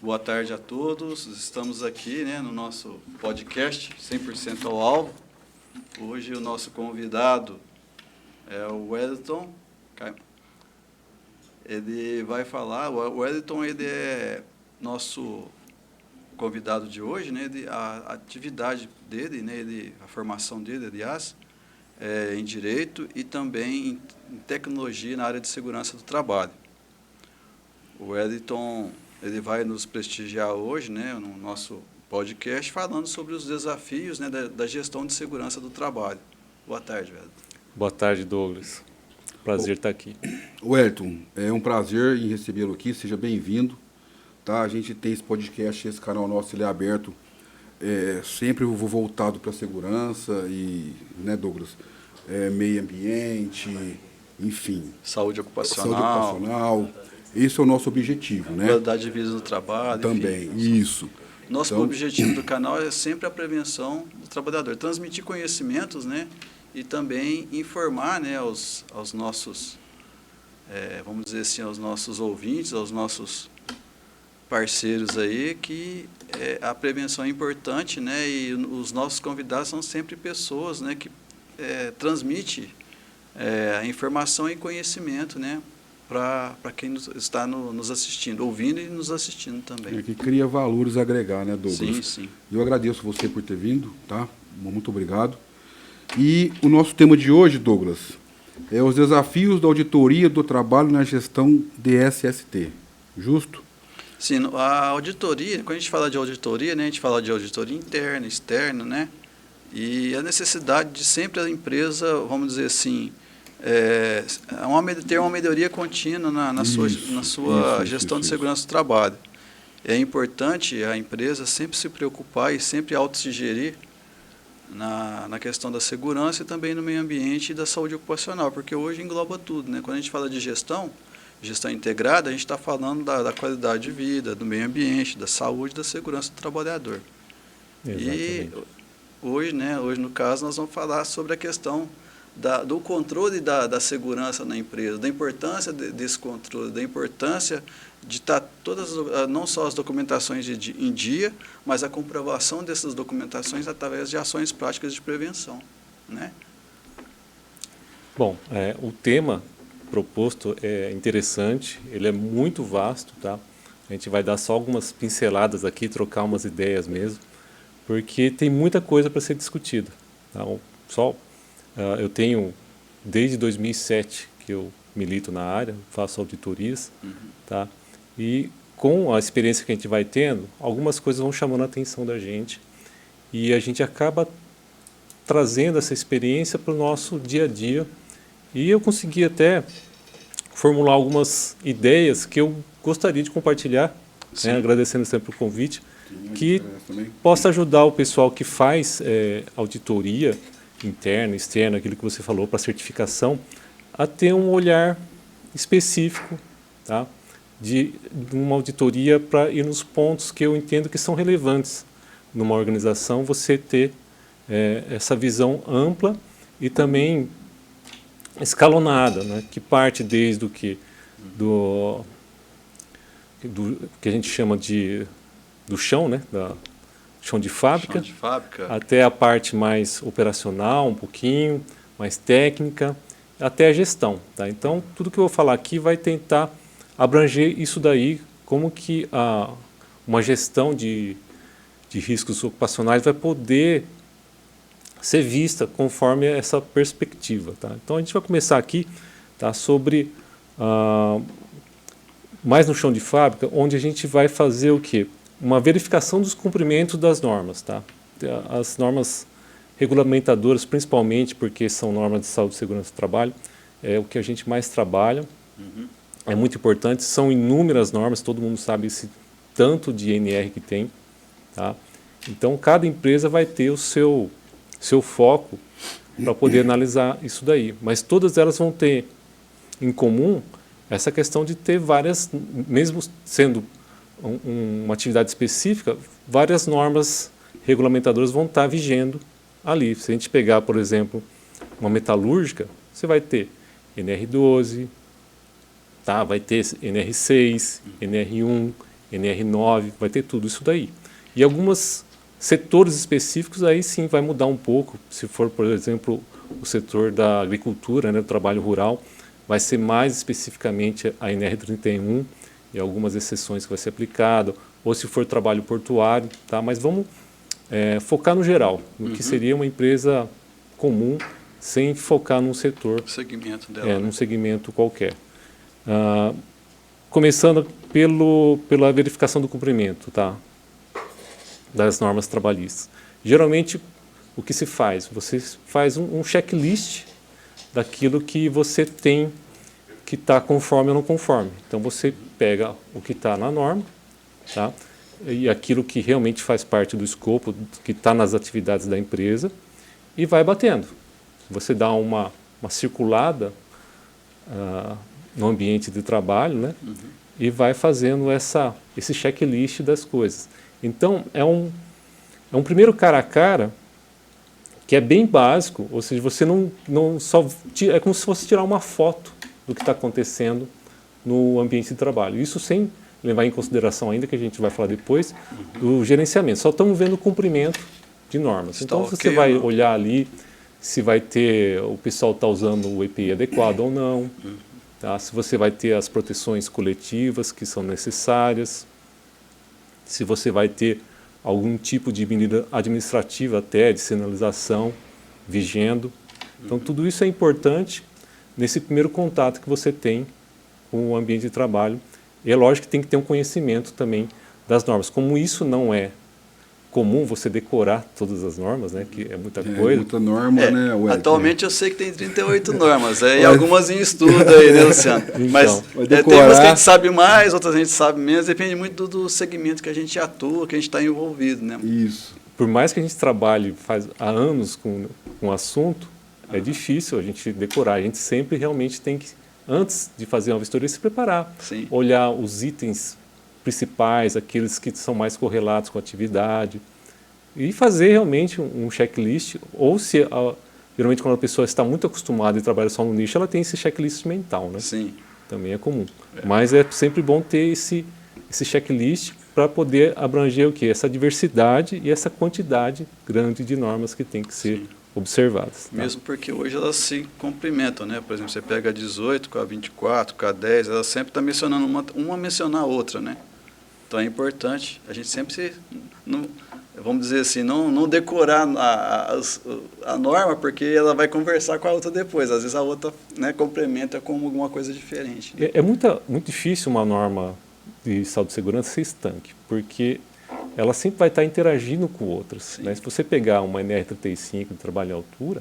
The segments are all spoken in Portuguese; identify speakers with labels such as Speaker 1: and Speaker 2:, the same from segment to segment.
Speaker 1: Boa tarde a todos. Estamos aqui, né, no nosso podcast 100% ao alvo. Hoje o nosso convidado é o Wellington. Ele vai falar, o Wellington ele é nosso convidado de hoje, né? A atividade dele, né, a formação dele, aliás, é em Direito e também em Tecnologia na área de Segurança do Trabalho. O Wellington ele vai nos prestigiar hoje, né, no nosso podcast, falando sobre os desafios, né, da gestão de segurança do trabalho. Boa tarde, Wellington.
Speaker 2: Boa tarde, Douglas. Prazer estar aqui.
Speaker 3: Wellington, é um prazer em recebê-lo aqui, seja bem-vindo. Tá? A gente tem esse podcast, esse canal nosso, ele é aberto, sempre voltado para a segurança e, né, Douglas, meio ambiente, enfim.
Speaker 1: Saúde ocupacional.
Speaker 3: Saúde ocupacional. Esse é o nosso objetivo, né?
Speaker 1: Qualidade de vida no trabalho.
Speaker 3: Também,
Speaker 1: enfim.
Speaker 3: Isso.
Speaker 1: Nosso objetivo do canal é sempre a prevenção do trabalhador, transmitir conhecimentos, né, e também informar, né, aos nossos, vamos dizer assim, aos nossos ouvintes, aos nossos parceiros aí, que a prevenção é importante, né, e os nossos convidados são sempre pessoas, né, que transmitem a informação e conhecimento, né, para quem está nos assistindo, ouvindo e nos assistindo também.
Speaker 3: Que cria valores a agregar, né, Douglas?
Speaker 1: Sim, sim.
Speaker 3: Eu agradeço você por ter vindo, tá? Muito obrigado. E o nosso tema de hoje, Douglas, é os desafios da auditoria do trabalho na gestão DSST. Justo?
Speaker 1: Sim, a auditoria, quando a gente fala de auditoria, né, a gente fala de auditoria interna, externa, né? E a necessidade de sempre a empresa, vamos dizer assim, ter uma melhoria contínua na sua gestão de segurança do trabalho. É importante a empresa sempre se preocupar e sempre autossugerir na questão da segurança e também no meio ambiente e da saúde ocupacional, porque hoje engloba tudo, né? Quando a gente fala de gestão integrada, a gente está falando da qualidade de vida, do meio ambiente, da saúde e da segurança do trabalhador.
Speaker 2: Exatamente.
Speaker 1: E hoje, né, no caso, nós vamos falar sobre a questão do controle da segurança na empresa, da importância desse controle, da importância de estar não só as documentações em dia, mas a comprovação dessas documentações através de ações práticas de prevenção, né?
Speaker 2: Bom, o tema proposto é interessante, ele é muito vasto, tá? A gente vai dar só algumas pinceladas aqui, trocar umas ideias mesmo, porque tem muita coisa para ser discutida. Tá? Eu tenho, desde 2007, que eu milito na área, faço auditorias, tá? E com a experiência que a gente vai tendo, algumas coisas vão chamando a atenção da gente e a gente acaba trazendo essa experiência para o nosso dia a dia. E eu consegui até formular algumas ideias que eu gostaria de compartilhar, né, agradecendo sempre o convite, que possa ajudar o pessoal que faz auditoria interna, externa, aquilo que você falou para certificação, a ter um olhar específico, tá, de uma auditoria para ir nos pontos que eu entendo que são relevantes numa organização, você ter essa visão ampla e também escalonada, né, que parte desde o que do que a gente chama do chão, né, chão de fábrica, até a parte mais operacional, um pouquinho, mais técnica, até a gestão. Tá? Então, tudo que eu vou falar aqui vai tentar abranger isso daí, como que uma gestão de riscos ocupacionais vai poder ser vista conforme essa perspectiva. Tá? Então, a gente vai começar aqui, tá, sobre, mais no chão de fábrica, onde a gente vai fazer o quê? Uma verificação dos cumprimentos das normas. Tá? As normas regulamentadoras, principalmente porque são normas de saúde e segurança do trabalho, é o que a gente mais trabalha. É muito importante, são inúmeras normas, todo mundo sabe esse tanto de NR que tem. Tá? Então, cada empresa vai ter o seu foco para poder analisar isso daí. Mas todas elas vão ter em comum essa questão de ter várias, mesmo sendo uma atividade específica, várias normas regulamentadoras vão estar vigendo ali. Se a gente pegar, por exemplo, uma metalúrgica, você vai ter NR12, tá? Vai ter NR6, NR1, NR9, vai ter tudo isso daí. E alguns setores específicos aí sim vai mudar um pouco. Se for, por exemplo, o setor da agricultura, né, do trabalho rural, vai ser mais especificamente a NR31 e algumas exceções que vai ser aplicado, ou se for trabalho portuário, tá? Mas vamos focar no geral, no que seria uma empresa comum, sem focar num setor,
Speaker 1: Segmento dela.
Speaker 2: num segmento qualquer. Começando pela verificação do cumprimento, tá? Das normas trabalhistas. Geralmente, o que se faz? Você faz um checklist daquilo que você tem que está conforme ou não conforme. Então, você pega o que está na norma, tá? E aquilo que realmente faz parte do escopo, que está nas atividades da empresa, e vai batendo. Você dá uma circulada no ambiente de trabalho, né? E vai fazendo esse checklist das coisas. Então, é um primeiro cara a cara que é bem básico, ou seja, você não só é como se fosse tirar uma foto do que está acontecendo no ambiente de trabalho. Isso sem levar em consideração ainda, que a gente vai falar depois, do gerenciamento. Só estamos vendo o cumprimento de normas. Então, você vai olhar ali se vai ter, o pessoal está usando o EPI adequado ou não, tá? Se você vai ter as proteções coletivas que são necessárias, se você vai ter algum tipo de medida administrativa até, de sinalização, vigendo. Então, tudo isso é importante nesse primeiro contato que você tem com o ambiente de trabalho. E é lógico que tem que ter um conhecimento também das normas. Como isso não é comum você decorar todas as normas, né, que é muita coisa.
Speaker 3: É muita norma, né, Wesley?
Speaker 1: Atualmente eu sei que tem 38 normas, e algumas em estudo aí, né, Luciano?
Speaker 2: Então,
Speaker 1: mas tem umas que a gente sabe mais, outras a gente sabe menos, depende muito do segmento que a gente atua, que a gente está envolvido, né?
Speaker 3: Isso.
Speaker 2: Por mais que a gente trabalhe há anos com o assunto, é difícil a gente decorar. A gente sempre realmente tem que, antes de fazer uma vistoria, se preparar.
Speaker 1: Sim.
Speaker 2: Olhar os itens principais, aqueles que são mais correlatos com a atividade, e fazer realmente um checklist, ou se, geralmente quando a pessoa está muito acostumada e trabalha só no nicho, ela tem esse checklist mental, né?
Speaker 1: Sim.
Speaker 2: Também é comum. Mas é sempre bom ter esse checklist para poder abranger o quê? Essa diversidade e essa quantidade grande de normas que tem que ser observadas. Tá?
Speaker 1: Mesmo porque hoje elas se complementam, né? Por exemplo, você pega a 18 com a 24, com a 10, ela sempre está mencionando uma mencionar a outra, né? Então é importante a gente sempre vamos dizer assim, não decorar a norma, porque ela vai conversar com a outra depois. Às vezes a outra, né, complementa com alguma coisa diferente. Né?
Speaker 2: É muito difícil uma norma de saúde e segurança ser estanque, porque ela sempre vai estar interagindo com outras. Né? Se você pegar uma NR35 de trabalho em altura,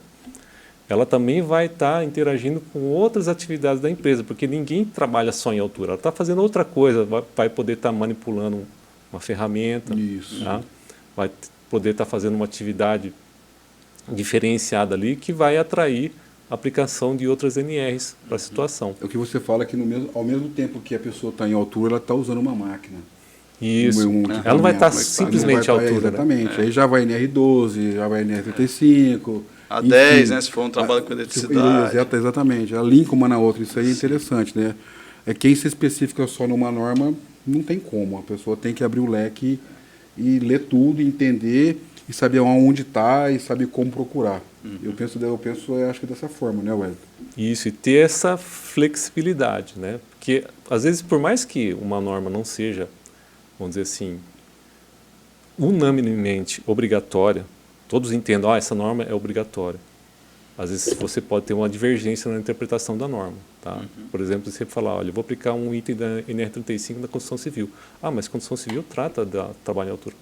Speaker 2: ela também vai estar interagindo com outras atividades da empresa, porque ninguém trabalha só em altura, ela está fazendo outra coisa, vai poder estar manipulando uma ferramenta, tá? Vai poder estar fazendo uma atividade diferenciada ali que vai atrair a aplicação de outras NRs para a situação.
Speaker 3: É o que você fala que ao mesmo tempo que a pessoa está em altura, ela está usando uma máquina.
Speaker 2: Isso. Ela não vai estar simplesmente à altura.
Speaker 3: Exatamente. Né? Aí já vai NR12, já vai NR35.
Speaker 1: A 10, né, se for um trabalho com eletricidade.
Speaker 3: Exatamente. A linka uma na outra. Isso aí é interessante. Né? É quem se especifica só numa norma, não tem como. A pessoa tem que abrir o leque e ler tudo, entender e saber onde está e saber como procurar. Eu penso, acho que dessa forma, né, Wesley?
Speaker 2: Isso, e ter essa flexibilidade, né? Porque, às vezes, por mais que uma norma não seja, vamos dizer assim, unanimemente obrigatória, todos entendam, essa norma é obrigatória. Às vezes você pode ter uma divergência na interpretação da norma. Tá? Por exemplo, você falar, olha, eu vou aplicar um item da NR35 na construção civil. Mas a construção civil trata da trabalho em altura,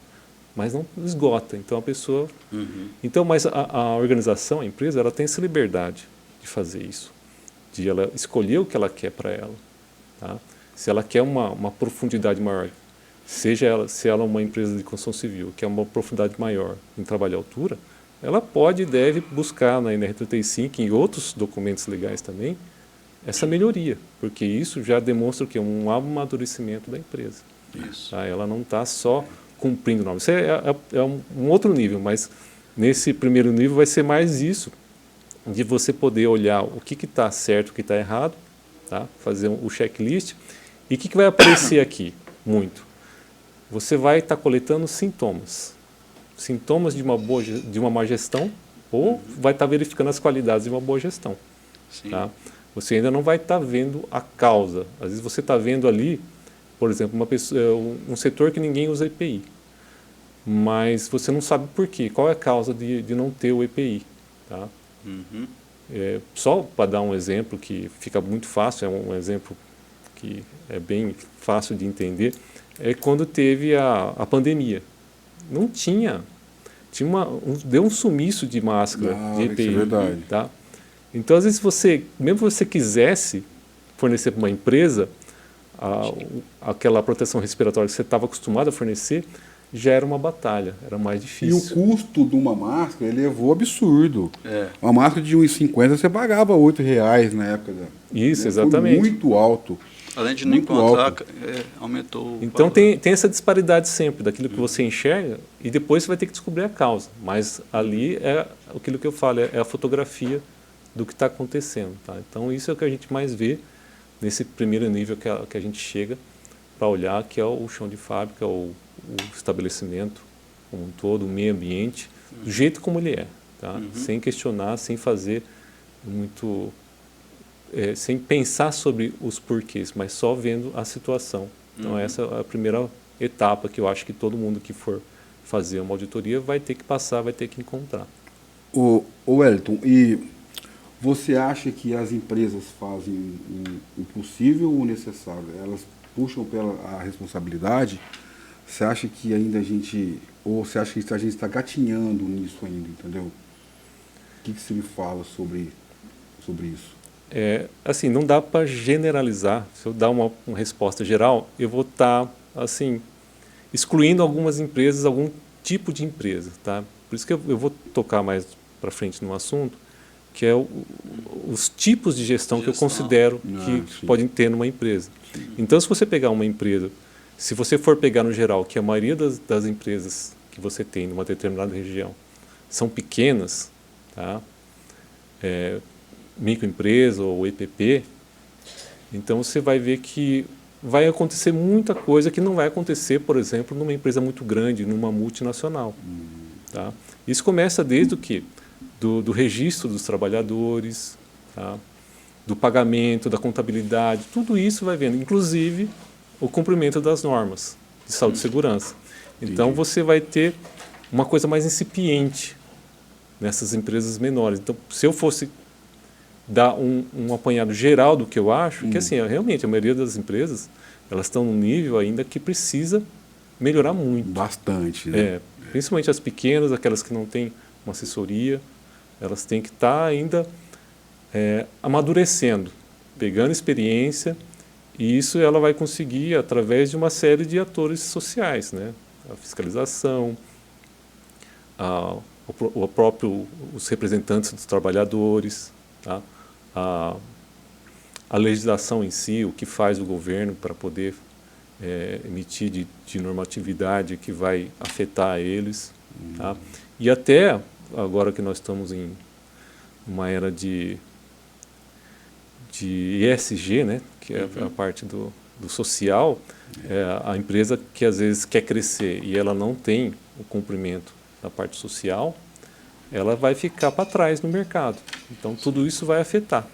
Speaker 2: mas não esgota. Então a pessoa... Então, mas a organização, a empresa, ela tem essa liberdade de fazer isso, de ela escolher o que ela quer para ela. Tá? Se ela quer uma profundidade maior, se ela é uma empresa de construção civil, que é uma profundidade maior em trabalho à altura, ela pode e deve buscar na NR35 e em outros documentos legais também essa melhoria, porque isso já demonstra que é um amadurecimento da empresa.
Speaker 1: Isso.
Speaker 2: Tá? Ela não está só cumprindo normas. Isso é um outro nível, mas nesse primeiro nível vai ser mais isso, de você poder olhar o que está certo, o que está errado, tá? Fazer o checklist. E o que vai aparecer aqui? Muito. você vai estar coletando sintomas. Sintomas de uma má gestão ou vai estar verificando as qualidades de uma boa gestão.
Speaker 1: Sim.
Speaker 2: Tá? Você ainda não vai estar vendo a causa. Às vezes você está vendo ali, por exemplo, um setor que ninguém usa EPI, mas você não sabe por quê, qual é a causa de não ter o EPI. Tá?
Speaker 1: Uhum.
Speaker 2: Só para dar um exemplo que fica muito fácil, é um exemplo que é bem fácil de entender, é quando teve a pandemia. Não tinha. Deu um sumiço de máscara de EPI.
Speaker 3: Isso é verdade.
Speaker 2: Tá? Então, às vezes, mesmo que você quisesse fornecer para uma empresa aquela proteção respiratória que você estava acostumado a fornecer, já era uma batalha, era mais
Speaker 3: E
Speaker 2: difícil.
Speaker 3: o custo de uma máscara elevou absurdo.
Speaker 1: É.
Speaker 3: Uma máscara de R$ 1,50 você pagava R$ 8 na época.
Speaker 2: Isso,
Speaker 3: Foi
Speaker 2: exatamente.
Speaker 3: muito alto.
Speaker 1: Além de não
Speaker 3: Muito
Speaker 1: encontrar,
Speaker 3: alto.
Speaker 1: aumentou o
Speaker 2: Então
Speaker 1: valor.
Speaker 2: tem essa disparidade sempre daquilo que você enxerga e depois você vai ter que descobrir a causa. Mas ali é aquilo que eu falo, é a fotografia do que está acontecendo. Tá? Então isso é o que a gente mais vê nesse primeiro nível que a gente chega para olhar, que é o chão de fábrica, o estabelecimento como um todo, o meio ambiente, do jeito como ele é. Tá? Sem questionar, sem fazer muito... sem pensar sobre os porquês, mas só vendo a situação. Então essa é a primeira etapa que eu acho que todo mundo que for fazer uma auditoria vai ter que passar, vai ter que encontrar.
Speaker 3: Ô Wellington, e você acha que as empresas fazem o possível ou o necessário? Elas puxam pela responsabilidade? Você acha que ainda ou você acha que a gente está gatinhando nisso ainda, entendeu? O que você me fala sobre isso?
Speaker 2: Assim, não dá para generalizar. Se eu dar uma resposta geral, eu vou estar assim excluindo algumas empresas, algum tipo de empresa, tá? Por isso que eu vou tocar mais para frente no assunto, que é os tipos de gestão que eu considero que podem ter numa empresa.
Speaker 3: Sim.
Speaker 2: Então, se você pegar uma empresa, se você for pegar no geral, que a maioria das empresas que você tem numa determinada região são pequenas, tá? Microempresa ou EPP, então você vai ver que vai acontecer muita coisa que não vai acontecer, por exemplo, numa empresa muito grande, numa multinacional. Tá? Isso começa desde o quê? Do registro dos trabalhadores, tá? Do pagamento, da contabilidade, tudo isso vai vendo, inclusive o cumprimento das normas de saúde e segurança. Então você vai ter uma coisa mais incipiente nessas empresas menores. Então, se eu fosse dar um apanhado geral do que eu acho, que assim, realmente a maioria das empresas, elas estão num nível ainda que precisa melhorar muito.
Speaker 3: Bastante, né?
Speaker 2: Principalmente as pequenas, aquelas que não têm uma assessoria, elas têm que estar ainda amadurecendo, pegando experiência, e isso ela vai conseguir através de uma série de atores sociais, né? A fiscalização, os representantes dos trabalhadores, tá? A legislação em si, o que faz o governo para poder emitir de normatividade que vai afetar eles. Tá? E até agora que nós estamos em uma era de ESG, né? Que é a parte do social, a empresa que às vezes quer crescer e ela não tem o cumprimento da parte social, ela vai ficar para trás no mercado. Então, tudo isso vai afetar,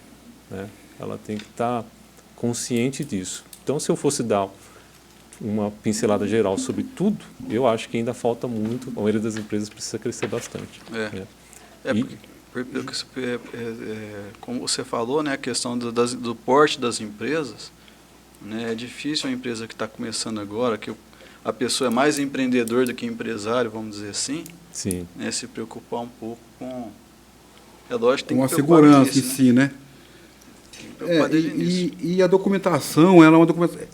Speaker 2: né? Ela tem que estar consciente disso. Então, se eu fosse dar uma pincelada geral sobre tudo, eu acho que ainda falta muito. A maioria das empresas precisa crescer bastante. Né?
Speaker 1: Como você falou, né, a questão do porte das empresas, né, é difícil uma empresa que está começando agora, que a pessoa é mais empreendedor do que empresário, vamos dizer assim,
Speaker 2: Sim.
Speaker 1: Né, se preocupar um pouco com... É lógico que tem
Speaker 3: com
Speaker 1: que
Speaker 3: a segurança em
Speaker 1: né?
Speaker 3: si, né? E a documentação, ela é uma documentação...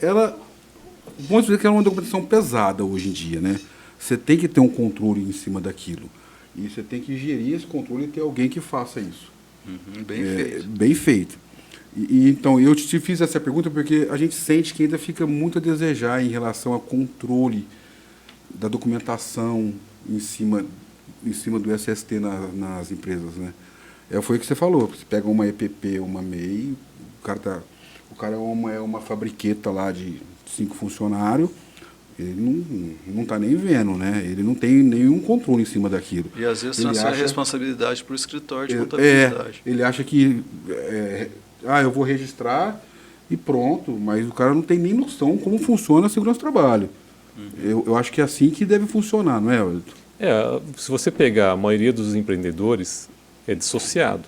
Speaker 3: Vamos dizer que é uma documentação pesada hoje em dia, né? Você tem que ter um controle em cima daquilo. E você tem que gerir esse controle e ter alguém que faça isso.
Speaker 1: Bem feito.
Speaker 3: Bem feito. Então, eu te fiz essa pergunta porque a gente sente que ainda fica muito a desejar em relação ao controle da documentação em cima do SST nas empresas, né? Foi o que você falou. Você pega uma EPP, uma MEI, o cara é uma fabriqueta lá de 5 funcionários, Ele não está nem vendo, né? Ele não tem nenhum controle em cima daquilo.
Speaker 1: E às vezes
Speaker 3: Ele
Speaker 1: transfere a
Speaker 3: acha-
Speaker 1: responsabilidade para o escritório de contabilidade.
Speaker 3: Ele acha que eu vou registrar e pronto, mas o cara não tem nem noção como funciona a segurança do trabalho. Eu acho que é assim que deve funcionar, não é, Wellington?
Speaker 2: Se você pegar a maioria dos empreendedores, é dissociado.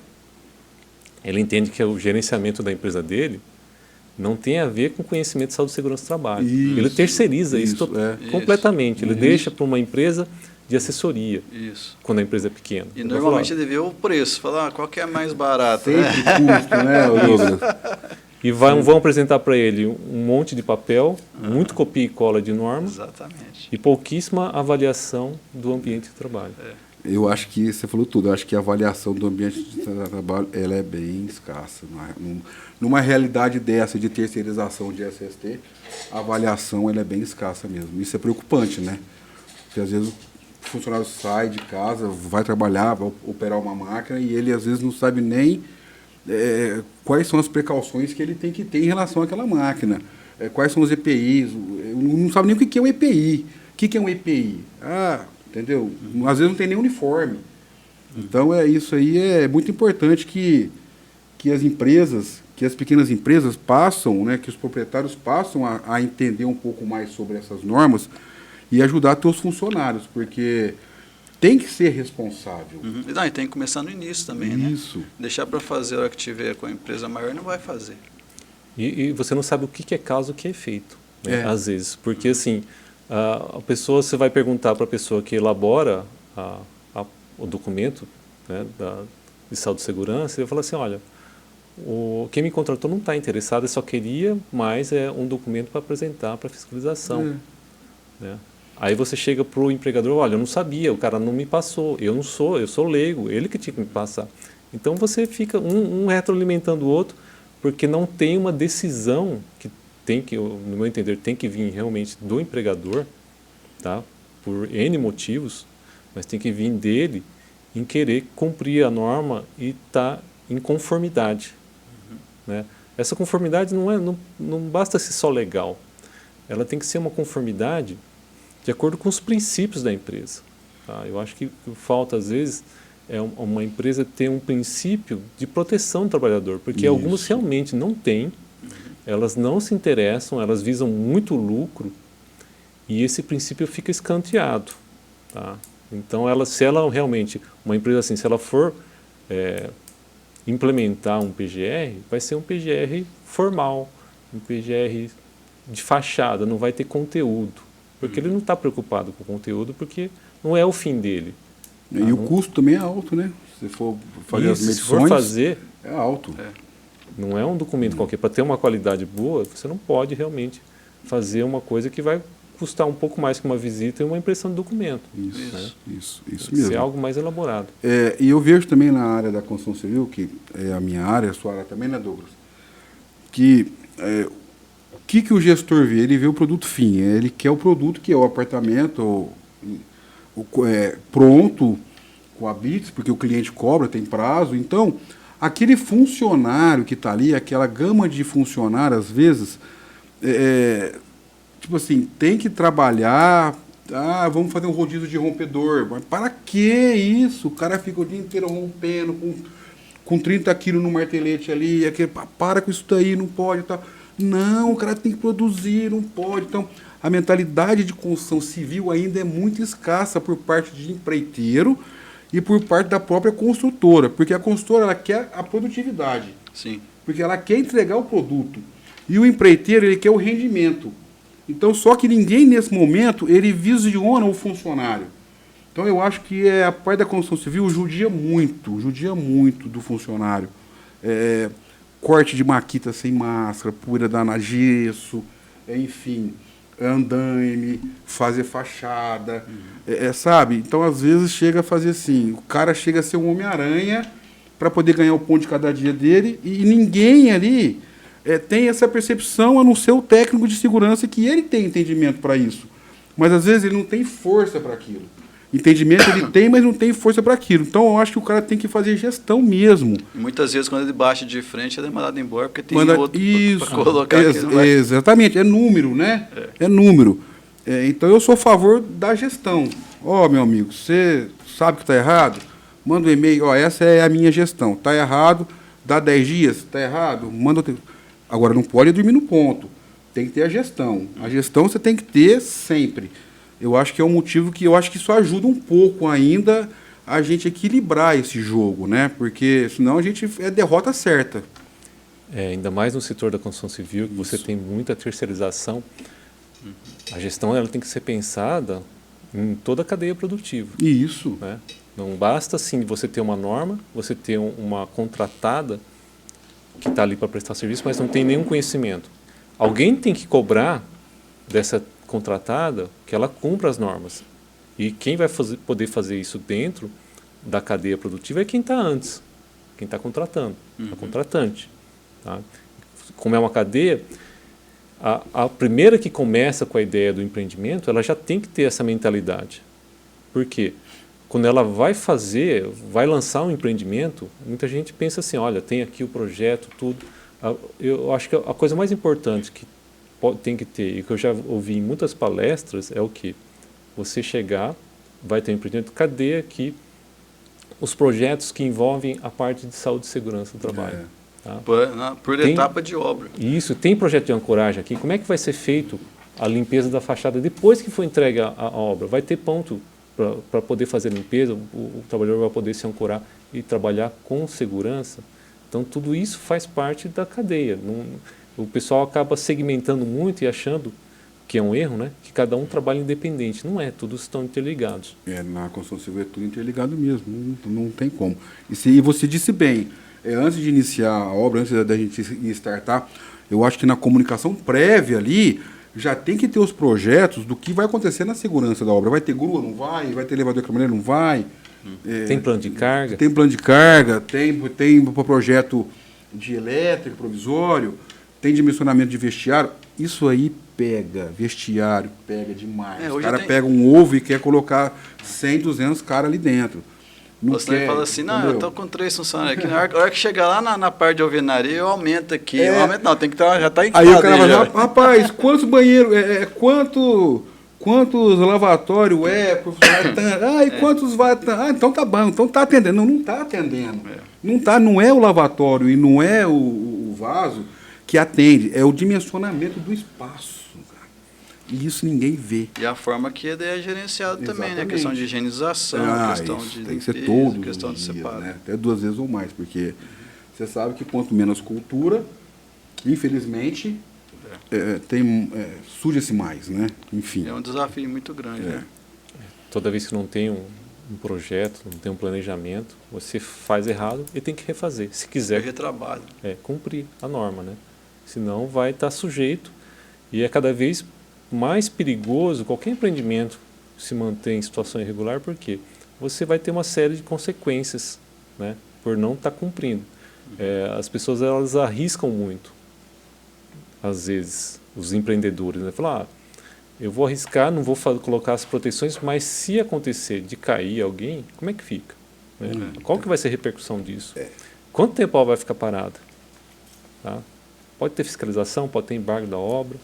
Speaker 2: Ele entende que o gerenciamento da empresa dele não tem a ver com conhecimento de saúde e segurança do trabalho.
Speaker 3: Isso,
Speaker 2: Ele terceiriza isso,
Speaker 3: isso, é.
Speaker 2: completamente. Ele
Speaker 3: Isso.
Speaker 2: deixa para uma empresa de assessoria,
Speaker 1: Isso.
Speaker 2: quando a empresa é pequena.
Speaker 1: E
Speaker 2: Ele vai
Speaker 1: normalmente
Speaker 2: falar,
Speaker 1: ele vê o preço, fala qual que é a mais barata.
Speaker 3: Sempre
Speaker 1: Né?
Speaker 3: custo, né, Douglas?
Speaker 2: e vão apresentar para ele um monte de papel, muito copia e cola de norma
Speaker 1: Exatamente.
Speaker 2: e pouquíssima avaliação do ambiente de trabalho.
Speaker 3: Eu acho que você falou tudo. Eu acho que a avaliação do ambiente de trabalho ela é bem escassa. Numa realidade dessa de terceirização de SST, a avaliação ela é bem escassa mesmo. Isso é preocupante, né? Porque às vezes o funcionário sai de casa, vai trabalhar, vai operar uma máquina e ele às vezes não sabe nem quais são as precauções que ele tem que ter em relação àquela máquina. Quais são os EPIs. Não sabe nem o que é um EPI. O que é um EPI? Entendeu? Às vezes não tem nem uniforme. Então, isso aí é muito importante que as empresas, que as pequenas empresas passam, né, que os proprietários passam a entender um pouco mais sobre essas normas e ajudar a ter os funcionários, porque tem que ser responsável.
Speaker 1: Não, e tem que começar no início também, né?
Speaker 3: Isso.
Speaker 1: Deixar para fazer a hora que tiver com a empresa maior, não vai fazer.
Speaker 2: E você não sabe o que é causa e o que é efeito, né?
Speaker 3: É.
Speaker 2: Às vezes. Porque, assim, a pessoa, você vai perguntar para a pessoa que elabora o documento, né, de saúde e segurança, e vai falar assim, olha, quem me contratou não está interessado, eu só queria mais um documento para apresentar para fiscalização. Né? Aí você chega para o empregador, olha, eu não sabia, o cara não me passou, eu sou leigo, ele que tinha que me passar. Então você fica um retroalimentando o outro, porque não tem uma decisão que no meu entender, tem que vir realmente do empregador, tá? Por N motivos, mas tem que vir dele em querer cumprir a norma e estar em conformidade. Né? Essa conformidade não basta ser só legal, ela tem que ser uma conformidade de acordo com os princípios da empresa. Tá? Eu acho que falta, às vezes, uma empresa ter um princípio de proteção do trabalhador, porque
Speaker 3: Isso.
Speaker 2: algumas realmente não têm, elas não se interessam, elas visam muito lucro e esse princípio fica escanteado. Tá? Então, se ela realmente, uma empresa assim, se ela for implementar um PGR, vai ser um PGR formal, um PGR de fachada, não vai ter conteúdo. Porque ele não está preocupado com o conteúdo, porque não é o fim dele.
Speaker 3: E o custo também é alto, né? Se for fazer as
Speaker 2: Se
Speaker 3: medições,
Speaker 2: for fazer,
Speaker 3: é alto.
Speaker 2: não é um documento qualquer. Para ter uma qualidade boa, você não pode realmente fazer uma coisa que vai custar um pouco mais que uma visita e uma impressão de documento.
Speaker 3: Isso
Speaker 2: Tem que
Speaker 3: mesmo.
Speaker 2: ser algo mais elaborado.
Speaker 3: E eu vejo também na área da construção civil, que é a minha área, a sua área também, né, Douglas? Que o que o gestor vê? Ele vê o produto fim. Ele quer o produto que é o apartamento pronto, com a BITS, porque o cliente cobra, tem prazo. Então, aquele funcionário que está ali, aquela gama de funcionários, às vezes, tipo assim, tem que trabalhar, vamos fazer um rodízio de rompedor. Mas para que isso? O cara fica o dia inteiro rompendo, com 30 quilos no martelete ali, para com isso daí, não pode, tá? Não, o cara tem que produzir, não pode. Então, a mentalidade de construção civil ainda é muito escassa por parte de empreiteiro e por parte da própria construtora, porque a construtora ela quer a produtividade,
Speaker 1: Sim.
Speaker 3: porque ela quer entregar o produto. E o empreiteiro ele quer o rendimento. Então, só que ninguém nesse momento ele visiona o funcionário. Então, eu acho que a parte da construção civil judia muito do funcionário. Corte de maquita sem máscara, poeira dana, gesso, enfim, andaime, fazer fachada, sabe? Então, às vezes, chega a fazer assim, o cara chega a ser um Homem-Aranha para poder ganhar o pão de cada dia dele e ninguém ali tem essa percepção, a não ser o técnico de segurança, que ele tem entendimento para isso. Mas, às vezes, ele não tem força para aquilo. Entendimento ele tem, mas não tem força para aquilo. Então, eu acho que o cara tem que fazer gestão mesmo.
Speaker 1: E muitas vezes, quando ele bate de frente, ele é mandado embora, porque tem outro para
Speaker 3: Isso,
Speaker 1: colocar aqui.
Speaker 3: exatamente, é número, né? É número. Então eu sou a favor da gestão. Meu amigo, você sabe que está errado? Manda um e-mail, essa é a minha gestão. Está errado, dá 10 dias, está errado, manda outro. Agora, não pode dormir no ponto. Tem que ter a gestão. A gestão você tem que ter sempre. Eu acho que é um motivo que eu acho que isso ajuda um pouco ainda a gente equilibrar esse jogo, né? Porque senão a gente é derrota certa.
Speaker 2: Ainda mais no setor da construção civil, que você tem muita terceirização. A gestão ela tem que ser pensada em toda a cadeia produtiva.
Speaker 3: Isso.
Speaker 2: Né? Não basta, sim, você ter uma norma, você ter uma contratada que está ali para prestar serviço, mas não tem nenhum conhecimento. Alguém tem que cobrar dessa contratada que ela cumpra as normas. E quem vai poder fazer isso dentro da cadeia produtiva é quem está antes, quem está contratando, a contratante. Tá? Como é uma cadeia, a primeira que começa com a ideia do empreendimento, ela já tem que ter essa mentalidade. Por quê? Quando ela vai lançar um empreendimento, muita gente pensa assim, olha, tem aqui o projeto, tudo. Eu acho que a coisa mais importante que tem que ter, e que eu já ouvi em muitas palestras, é o quê? Você chegar, vai ter um empreendimento, cadê aqui os projetos que envolvem a parte de saúde e segurança do trabalho? Tá?
Speaker 1: Por etapa de obra.
Speaker 2: Isso, tem projeto de ancoragem aqui. Como é que vai ser feito a limpeza da fachada depois que for entregue a obra? Vai ter ponto para poder fazer a limpeza, o trabalhador vai poder se ancorar e trabalhar com segurança. Então, tudo isso faz parte da cadeia. O pessoal acaba segmentando muito e achando que é um erro, né? Que cada um trabalha independente. Não é, todos estão interligados.
Speaker 3: Na construção civil é tudo interligado mesmo, não tem como. E você disse bem, antes de iniciar a obra, antes da gente startar, eu acho que na comunicação prévia ali, já tem que ter os projetos do que vai acontecer na segurança da obra. Vai ter grua, não vai? Vai ter elevador caminhoneiro, não vai?
Speaker 2: Tem plano de carga?
Speaker 3: Tem plano de carga, tem projeto de elétrico provisório, tem dimensionamento de vestiário. Isso aí pega, vestiário pega demais. O cara pega um ovo e quer colocar 100, 200 caras ali dentro.
Speaker 1: Você fala assim, não, eu estou com 3 funcionários aqui. Na hora que chegar lá na parte de alvenaria, eu aumento aqui. Eu aumento, não, tem que estar, já está em
Speaker 3: Aí o cara vai falar, rapaz, quantos banheiros, quantos lavatórios por funcionário? E quantos vai... então tá bom, então tá atendendo. Não está atendendo. Não é o lavatório e não é o vaso que atende, é o dimensionamento do espaço. E isso ninguém vê.
Speaker 1: E a forma que é gerenciado também, né? A questão de higienização, a questão de
Speaker 3: tem que ser
Speaker 1: limpeza,
Speaker 3: todos
Speaker 1: questão de
Speaker 3: os dias,
Speaker 1: separo.
Speaker 3: né? Até 2 vezes ou mais, porque você sabe que quanto menos cultura, infelizmente, suja-se mais, né? Enfim.
Speaker 1: É um desafio muito grande, né?
Speaker 2: Toda vez que não tem um projeto, não tem um planejamento, você faz errado e tem que refazer. Se quiser
Speaker 1: retrabalho.
Speaker 2: Cumprir a norma, né? Senão vai estar sujeito e é cada vez mais perigoso qualquer empreendimento se manter em situação irregular, porque você vai ter uma série de consequências, né, por não estar cumprindo. As pessoas elas arriscam muito, às vezes, os empreendedores, né? Falam, eu vou arriscar, não vou colocar as proteções, mas se acontecer de cair alguém, como é que fica? Né? Qual que vai ser a repercussão disso? Quanto tempo a obra vai ficar parada? Tá? Pode ter fiscalização, pode ter embargo da obra,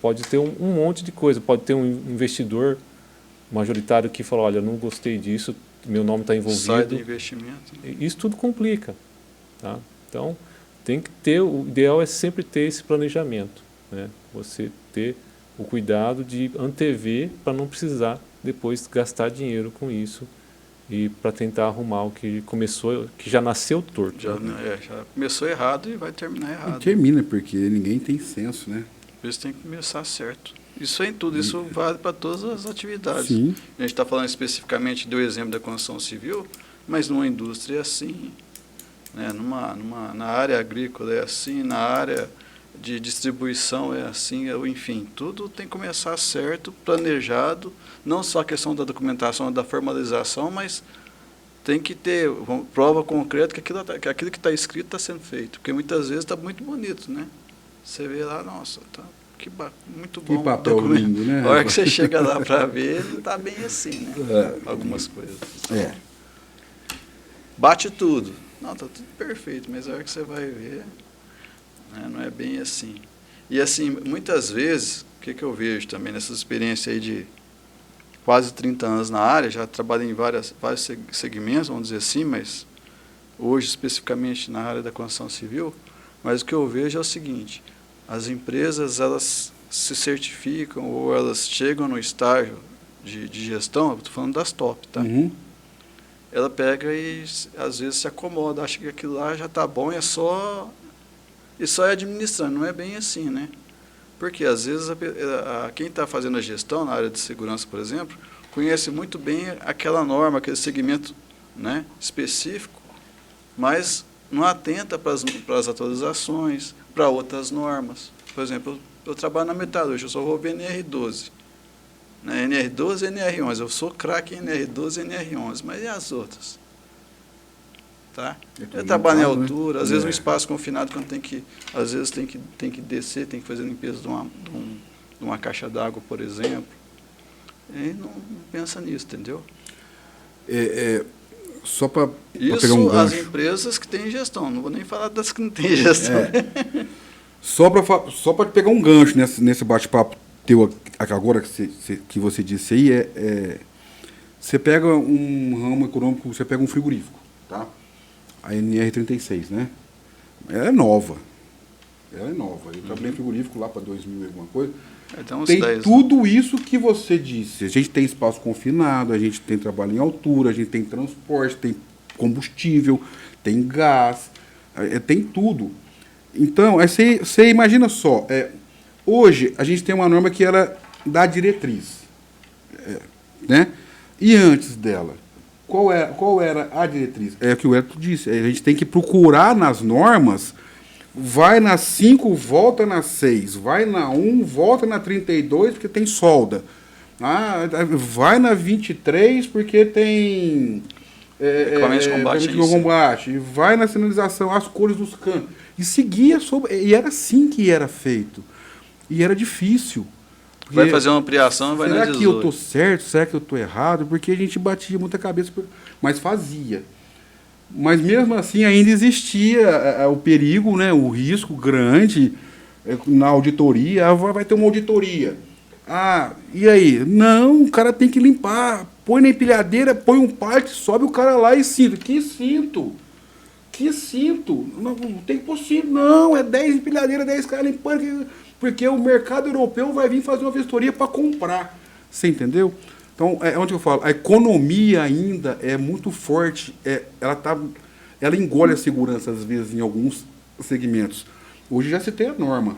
Speaker 2: pode ter um monte de coisa, pode ter um investidor majoritário que fala, olha, não gostei disso, meu nome está envolvido.
Speaker 1: Sai do investimento.
Speaker 2: Isso tudo complica. Tá? Então, tem que ter, o ideal é sempre ter esse planejamento, né? Você ter o cuidado de antever para não precisar depois gastar dinheiro com isso e para tentar arrumar o que começou, que já nasceu torto.
Speaker 1: Já começou errado e vai terminar errado.
Speaker 3: E termina, porque ninguém tem senso, né?
Speaker 1: Por isso tem que começar certo. Isso é em tudo, isso vale para todas as atividades.
Speaker 3: Sim.
Speaker 1: A gente está falando especificamente do exemplo da construção civil, mas numa indústria é assim, né? Na área agrícola é assim, na área de distribuição é assim, enfim, tudo tem que começar certo, planejado, não só a questão da documentação, da formalização, mas tem que ter prova concreta que aquilo que está escrito está sendo feito, porque muitas vezes está muito bonito, né? Você vê lá, nossa, tá muito bom.
Speaker 3: Que papel lindo, né?
Speaker 1: A hora que você chega lá para ver, não está bem assim, né? Algumas coisas. Bate tudo. Não, está tudo perfeito, mas a hora que você vai ver, né, não é bem assim. E assim, muitas vezes, o que eu vejo também nessas experiências aí de quase 30 anos na área, já trabalhei em vários segmentos, vamos dizer assim, mas hoje especificamente na área da construção civil, mas o que eu vejo é o seguinte, as empresas, elas se certificam ou elas chegam no estágio de gestão, eu estou falando das top, tá?
Speaker 3: Uhum.
Speaker 1: Ela pega e às vezes se acomoda, acha que aquilo lá já está bom, é só administrando, não é bem assim, né? Porque às vezes quem está fazendo a gestão na área de segurança, por exemplo, conhece muito bem aquela norma, aquele segmento, né, específico, mas não atenta para as atualizações, para outras normas. Por exemplo, eu trabalho na metalúrgica, eu só vou ver NR12. Né, NR12 e NR11. Eu sou craque em NR12 e NR11, mas e as outras? Tá? Eu trabalho em altura, às vezes um espaço confinado, quando às vezes tem que descer, tem que fazer limpeza de uma caixa d'água, por exemplo. E não pensa nisso, entendeu?
Speaker 3: Só para
Speaker 1: isso
Speaker 3: pegar um gancho.
Speaker 1: As empresas que têm gestão, não vou nem falar das que não têm gestão.
Speaker 3: Só para pegar um gancho nesse bate-papo teu agora que você disse aí, você pega um ramo econômico, você pega um frigorífico, tá? A NR36, né? Ela é nova. Eu trabalhei em frigorífico lá para 2000 e alguma coisa. Tem 10, tudo isso que você disse. A gente tem espaço confinado, a gente tem trabalho em altura, a gente tem transporte, tem combustível, tem gás, tem tudo. Então, você imagina só, hoje a gente tem uma norma que ela dá diretriz, né? E antes dela, qual era a diretriz? É o que o Hélio disse, a gente tem que procurar nas normas, vai na 5, volta na 6, vai na 1, volta na 32, porque tem solda. Vai na 23, porque tem
Speaker 1: equipamento de
Speaker 3: combate. Vai na sinalização, as cores dos canos. E seguia e era assim que era feito. E era difícil.
Speaker 1: Vai fazer uma ampliação, vai na 18.
Speaker 3: Será que eu estou certo? Será que eu estou errado? Porque a gente batia muita cabeça, mas fazia. Mas mesmo assim ainda existia o perigo, né, o risco grande na auditoria. Vai ter uma auditoria. E aí? Não, o cara tem que limpar. Põe na empilhadeira, põe um pallet, sobe o cara lá e cinto. Que cinto? Que cinto? Não tem possível. Não, é 10 empilhadeiras, 10 caras limpando. Porque o mercado europeu vai vir fazer uma vistoria para comprar. Você entendeu? Então, é onde eu falo. A economia ainda é muito forte. Ela engole a segurança, às vezes, em alguns segmentos. Hoje já se tem a norma.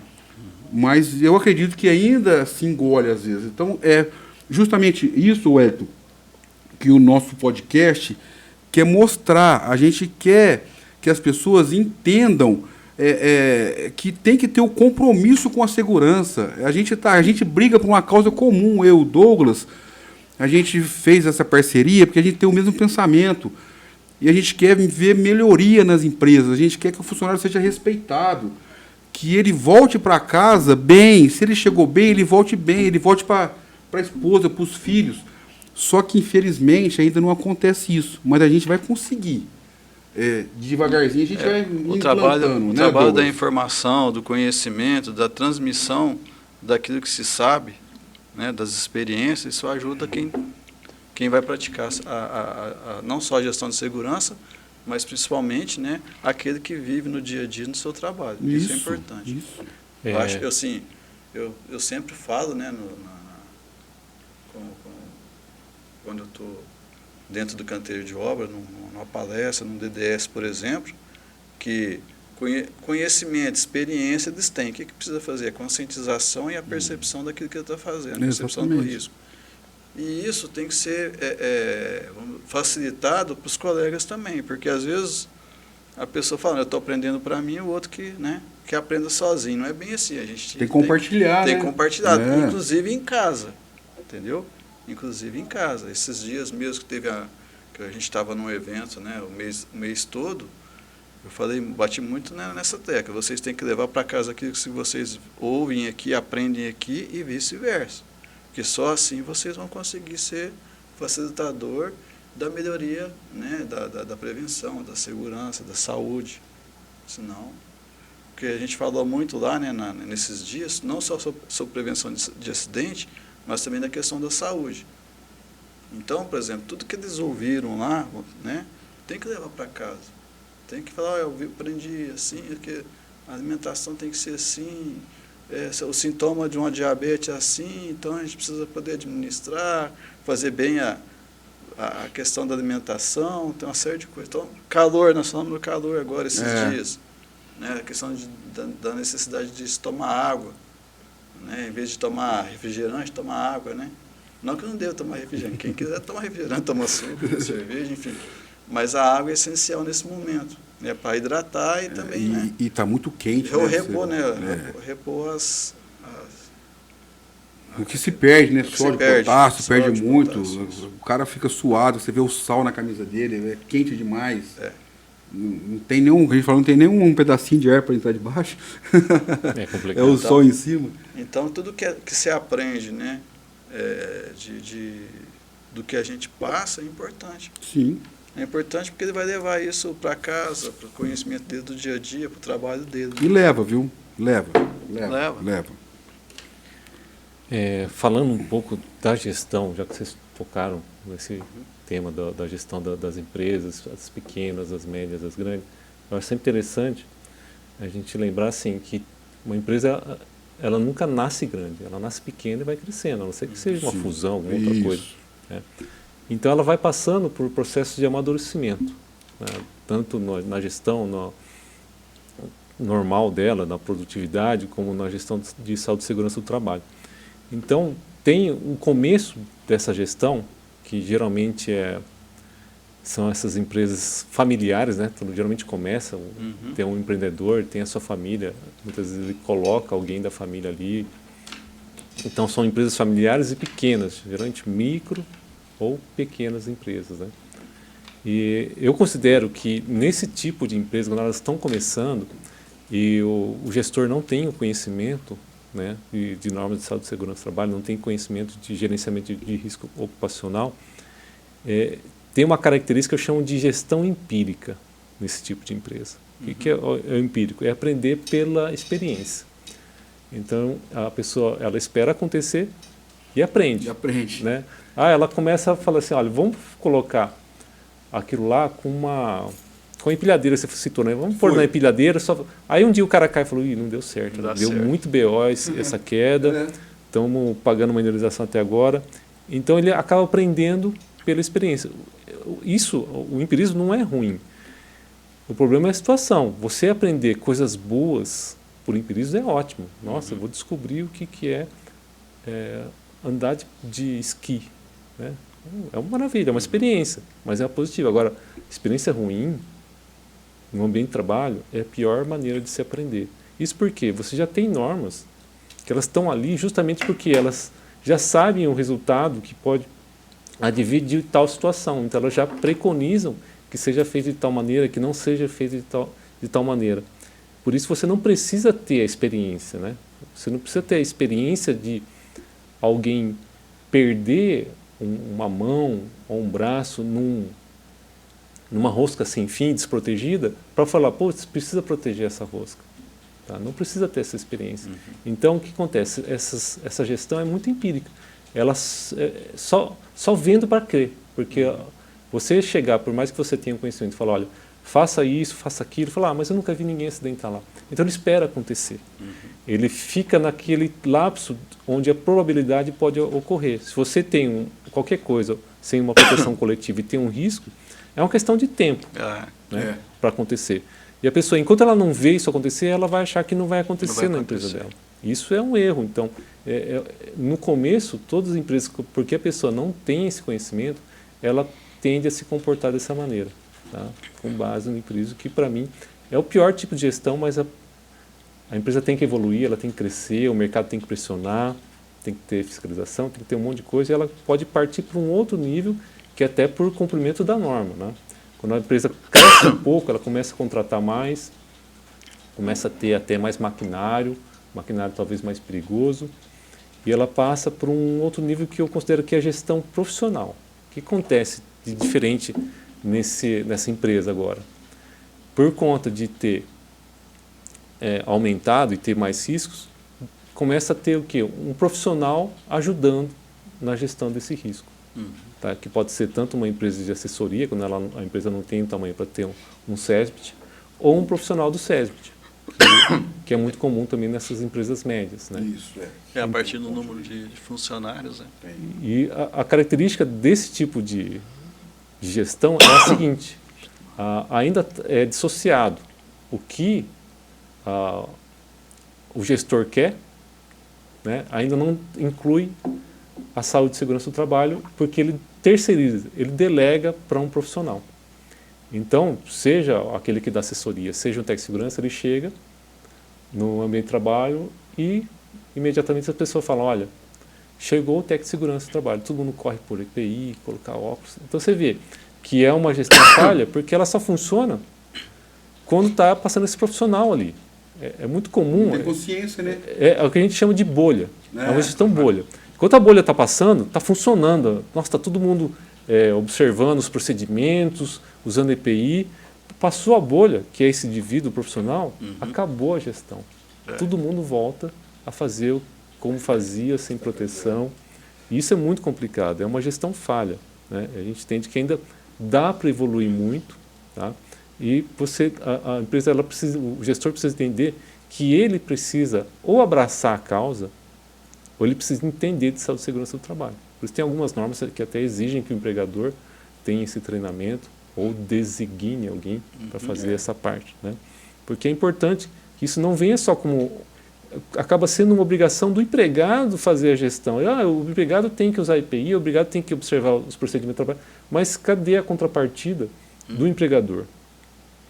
Speaker 3: Mas eu acredito que ainda se engole, às vezes. Então, é justamente isso, Elton, que o nosso podcast quer mostrar. A gente quer que as pessoas entendam que tem que ter o compromisso com a segurança. A gente briga por uma causa comum, eu, Douglas, a gente fez essa parceria porque a gente tem o mesmo pensamento. E a gente quer ver melhoria nas empresas, a gente quer que o funcionário seja respeitado, que ele volte para casa bem, se ele chegou bem, ele volte para a esposa, para os filhos. Só que, infelizmente, ainda não acontece isso, mas a gente vai conseguir. Devagarzinho a gente vai implantando.
Speaker 1: O trabalho da informação, do conhecimento, da transmissão daquilo que se sabe, né, das experiências, isso ajuda quem vai praticar não só a gestão de segurança, mas principalmente, né, aquele que vive no dia a dia no seu trabalho. Isso é importante. Eu acho que assim, eu sempre falo, né, quando eu estou dentro do canteiro de obra, numa palestra, num DDS, por exemplo, que conhecimento, experiência eles têm. O que precisa fazer? A conscientização e a percepção daquilo que ele está fazendo, a percepção do risco. E isso tem que ser facilitado para os colegas também, porque às vezes a pessoa fala, eu estou aprendendo para mim, o outro que aprenda sozinho. Não é bem assim. A gente
Speaker 3: tem que compartilhar.
Speaker 1: Tem que compartilhar, inclusive em casa, entendeu? Inclusive em casa. Esses dias mesmo que a gente estava num evento, né, o mês todo, eu bati muito nessa tecla. Vocês têm que levar para casa aquilo que vocês ouvem aqui, aprendem aqui e vice-versa. Porque só assim vocês vão conseguir ser facilitador da melhoria, né, da prevenção, da segurança, da saúde. Senão, porque a gente falou muito lá, né, nesses dias, não só sobre prevenção de acidente, mas também da questão da saúde. Então, por exemplo, tudo que eles ouviram lá, né, tem que levar para casa. Tem que falar, eu aprendi assim, que a alimentação tem que ser assim, o sintoma de uma diabetes é assim, então a gente precisa poder administrar, fazer bem a questão da alimentação, tem uma série de coisas. Então, calor, nós falamos do calor agora, esses dias. Né, a questão da necessidade de se tomar água. Né, em vez de tomar refrigerante, tomar água. Né? Não que eu não devo tomar refrigerante. Quem quiser tomar refrigerante, toma suco, cerveja, enfim. Mas a água é essencial nesse momento. Né, para hidratar e também... né,
Speaker 3: e está muito quente.
Speaker 1: Repor, repor
Speaker 3: o que se perde, né? Sódio, potássio, perde muito. O cara fica suado, você vê o sal na camisa dele, é quente demais. Não tem nenhum, a gente fala, não tem nenhum pedacinho de ar para entrar debaixo.
Speaker 2: É complicado.
Speaker 3: É o sol em cima.
Speaker 1: Então, tudo que se aprende, né, do que a gente passa é importante.
Speaker 3: Sim.
Speaker 1: É importante porque ele vai levar isso para casa, para o conhecimento dele do dia a dia, para o trabalho dele.
Speaker 3: E leva, viu? Leva.
Speaker 2: Falando um pouco da gestão, já que vocês tocaram nesse tema da gestão das empresas, as pequenas, as médias, as grandes, eu acho sempre interessante a gente lembrar assim, que uma empresa ela nunca nasce grande, ela nasce pequena e vai crescendo, a não ser que seja uma fusão, alguma outra coisa. Né? Então ela vai passando por processos de amadurecimento, né? Tanto na gestão normal dela, na produtividade, como na gestão de saúde e segurança do trabalho. Então, tem um começo dessa gestão, que geralmente são essas empresas familiares, né? Então, geralmente começa, tem um empreendedor, tem a sua família, muitas vezes ele coloca alguém da família ali. Então, são empresas familiares e pequenas, geralmente micro ou pequenas empresas, né? E eu considero que nesse tipo de empresa, quando elas estão começando, e o gestor não tem o conhecimento, né, de normas de saúde e segurança do trabalho, não tem conhecimento de gerenciamento de risco ocupacional, tem uma característica que eu chamo de gestão empírica nesse tipo de empresa. O que é o empírico? É aprender pela experiência. Então, a pessoa ela espera acontecer e aprende. Né? Ela começa a falar assim, olha, vamos colocar aquilo lá com a empilhadeira, você citou, né? Vamos pôr na empilhadeira. Aí um dia o cara cai e falou, não deu certo. Deu muito BO essa queda, estamos pagando uma indenização até agora. Então ele acaba aprendendo pela experiência. O empirismo não é ruim. O problema é a situação. Você aprender coisas boas por empirismo é ótimo. Nossa, eu vou descobrir o que é andar de esqui. Né? É uma maravilha, é uma experiência, mas é positiva. Agora, experiência ruim no ambiente de trabalho é a pior maneira de se aprender. Isso porque você já tem normas que elas estão ali justamente porque elas já sabem o resultado que pode advir de tal situação. Então elas já preconizam que seja feito de tal maneira, que não seja feito de tal maneira. Por isso você não precisa ter a experiência, né? Você não precisa ter a experiência de alguém perder uma mão ou um braço numa rosca sem fim, desprotegida, para falar, pô, você precisa proteger essa rosca. Tá? Não precisa ter essa experiência. Então, o que acontece? Essa gestão é muito empírica. Ela só vendo para crer. Porque você chegar, por mais que você tenha um conhecimento, e falar, olha, faça isso, faça aquilo, falar, mas eu nunca vi ninguém acidentar lá. Então, ele espera acontecer. Ele fica naquele lapso onde a probabilidade pode ocorrer. Se você tem qualquer coisa sem uma proteção coletiva e tem um risco, é uma questão de tempo para acontecer. E a pessoa, enquanto ela não vê isso acontecer, ela vai achar que não vai acontecer na empresa dela. Isso é um erro. Então, no começo, todas as empresas, porque a pessoa não tem esse conhecimento, ela tende a se comportar dessa maneira, tá? Com base no empresa, que para mim é o pior tipo de gestão, mas a empresa tem que evoluir, ela tem que crescer, o mercado tem que pressionar, tem que ter fiscalização, tem que ter um monte de coisa, e ela pode partir para um outro nível, que é até por cumprimento da norma. Né? Quando a empresa cresce um pouco, ela começa a contratar mais, começa a ter até mais maquinário talvez mais perigoso, e ela passa por um outro nível que eu considero que é a gestão profissional. O que acontece de diferente nessa empresa agora? Por conta de ter aumentado e ter mais riscos, começa a ter o quê? Um profissional ajudando na gestão desse risco. Tá? Que pode ser tanto uma empresa de assessoria, quando a empresa não tem tamanho para ter um CESBIT, ou um profissional do CESBIT, que é muito comum também nessas empresas médias. Né?
Speaker 3: Isso,
Speaker 1: A partir do número de funcionários. Né?
Speaker 2: E a característica desse tipo de gestão é a seguinte, ainda é dissociado o que o gestor quer, né? Ainda não inclui a saúde e segurança do trabalho, porque ele terceiriza, ele delega para um profissional. Então, seja aquele que dá assessoria, seja um técnico de segurança, ele chega no ambiente de trabalho e imediatamente as pessoas falam, olha, chegou o técnico de segurança do trabalho, todo mundo corre por EPI, colocar óculos. Então você vê que é uma gestão falha porque ela só funciona quando está passando esse profissional ali. É muito comum.
Speaker 3: Tem consciência, né?
Speaker 2: É o que a gente chama de bolha. É uma gestão bolha. Enquanto a bolha está passando, está funcionando. Nossa, está todo mundo observando os procedimentos, usando EPI. Passou a bolha, que é esse indivíduo profissional, acabou a gestão. Todo mundo volta a fazer como fazia, sem proteção. E isso é muito complicado, é uma gestão falha. Né? A gente entende que ainda dá para evoluir muito, tá? E a empresa, o gestor precisa entender que ele precisa ou abraçar a causa, ou ele precisa entender de saúde e segurança do trabalho. Por isso tem algumas normas que até exigem que o empregador tenha esse treinamento ou designe alguém para fazer essa parte. Né? Porque é importante que isso não venha só como... Acaba sendo uma obrigação do empregado fazer a gestão. O empregado tem que usar EPI, o empregado tem que observar os procedimentos de trabalho. Mas cadê a contrapartida do empregador?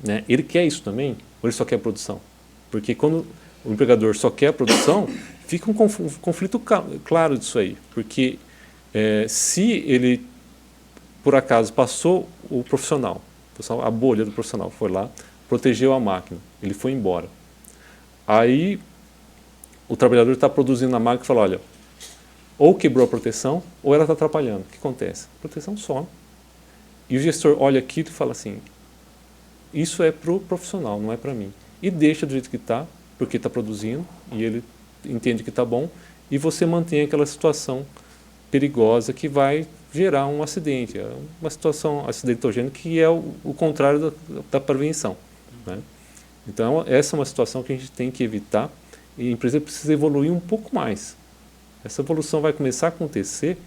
Speaker 2: Né? Ele quer isso também ou ele só quer a produção? Porque quando o empregador só quer a produção, fica um conflito claro disso aí. Porque se ele, por acaso, passou o profissional, a bolha do profissional, foi lá, protegeu a máquina, ele foi embora. Aí o trabalhador está produzindo na máquina e fala, olha, ou quebrou a proteção ou ela está atrapalhando. O que acontece? A proteção some. E o gestor olha aquilo e fala assim, isso é para o profissional, não é para mim. E deixa do jeito que está, porque está produzindo e ele entende que está bom, e você mantém aquela situação perigosa que vai gerar um acidente, uma situação acidentogênica que é o contrário da prevenção. Né? Então, essa é uma situação que a gente tem que evitar e a empresa precisa evoluir um pouco mais. Essa evolução vai começar a acontecer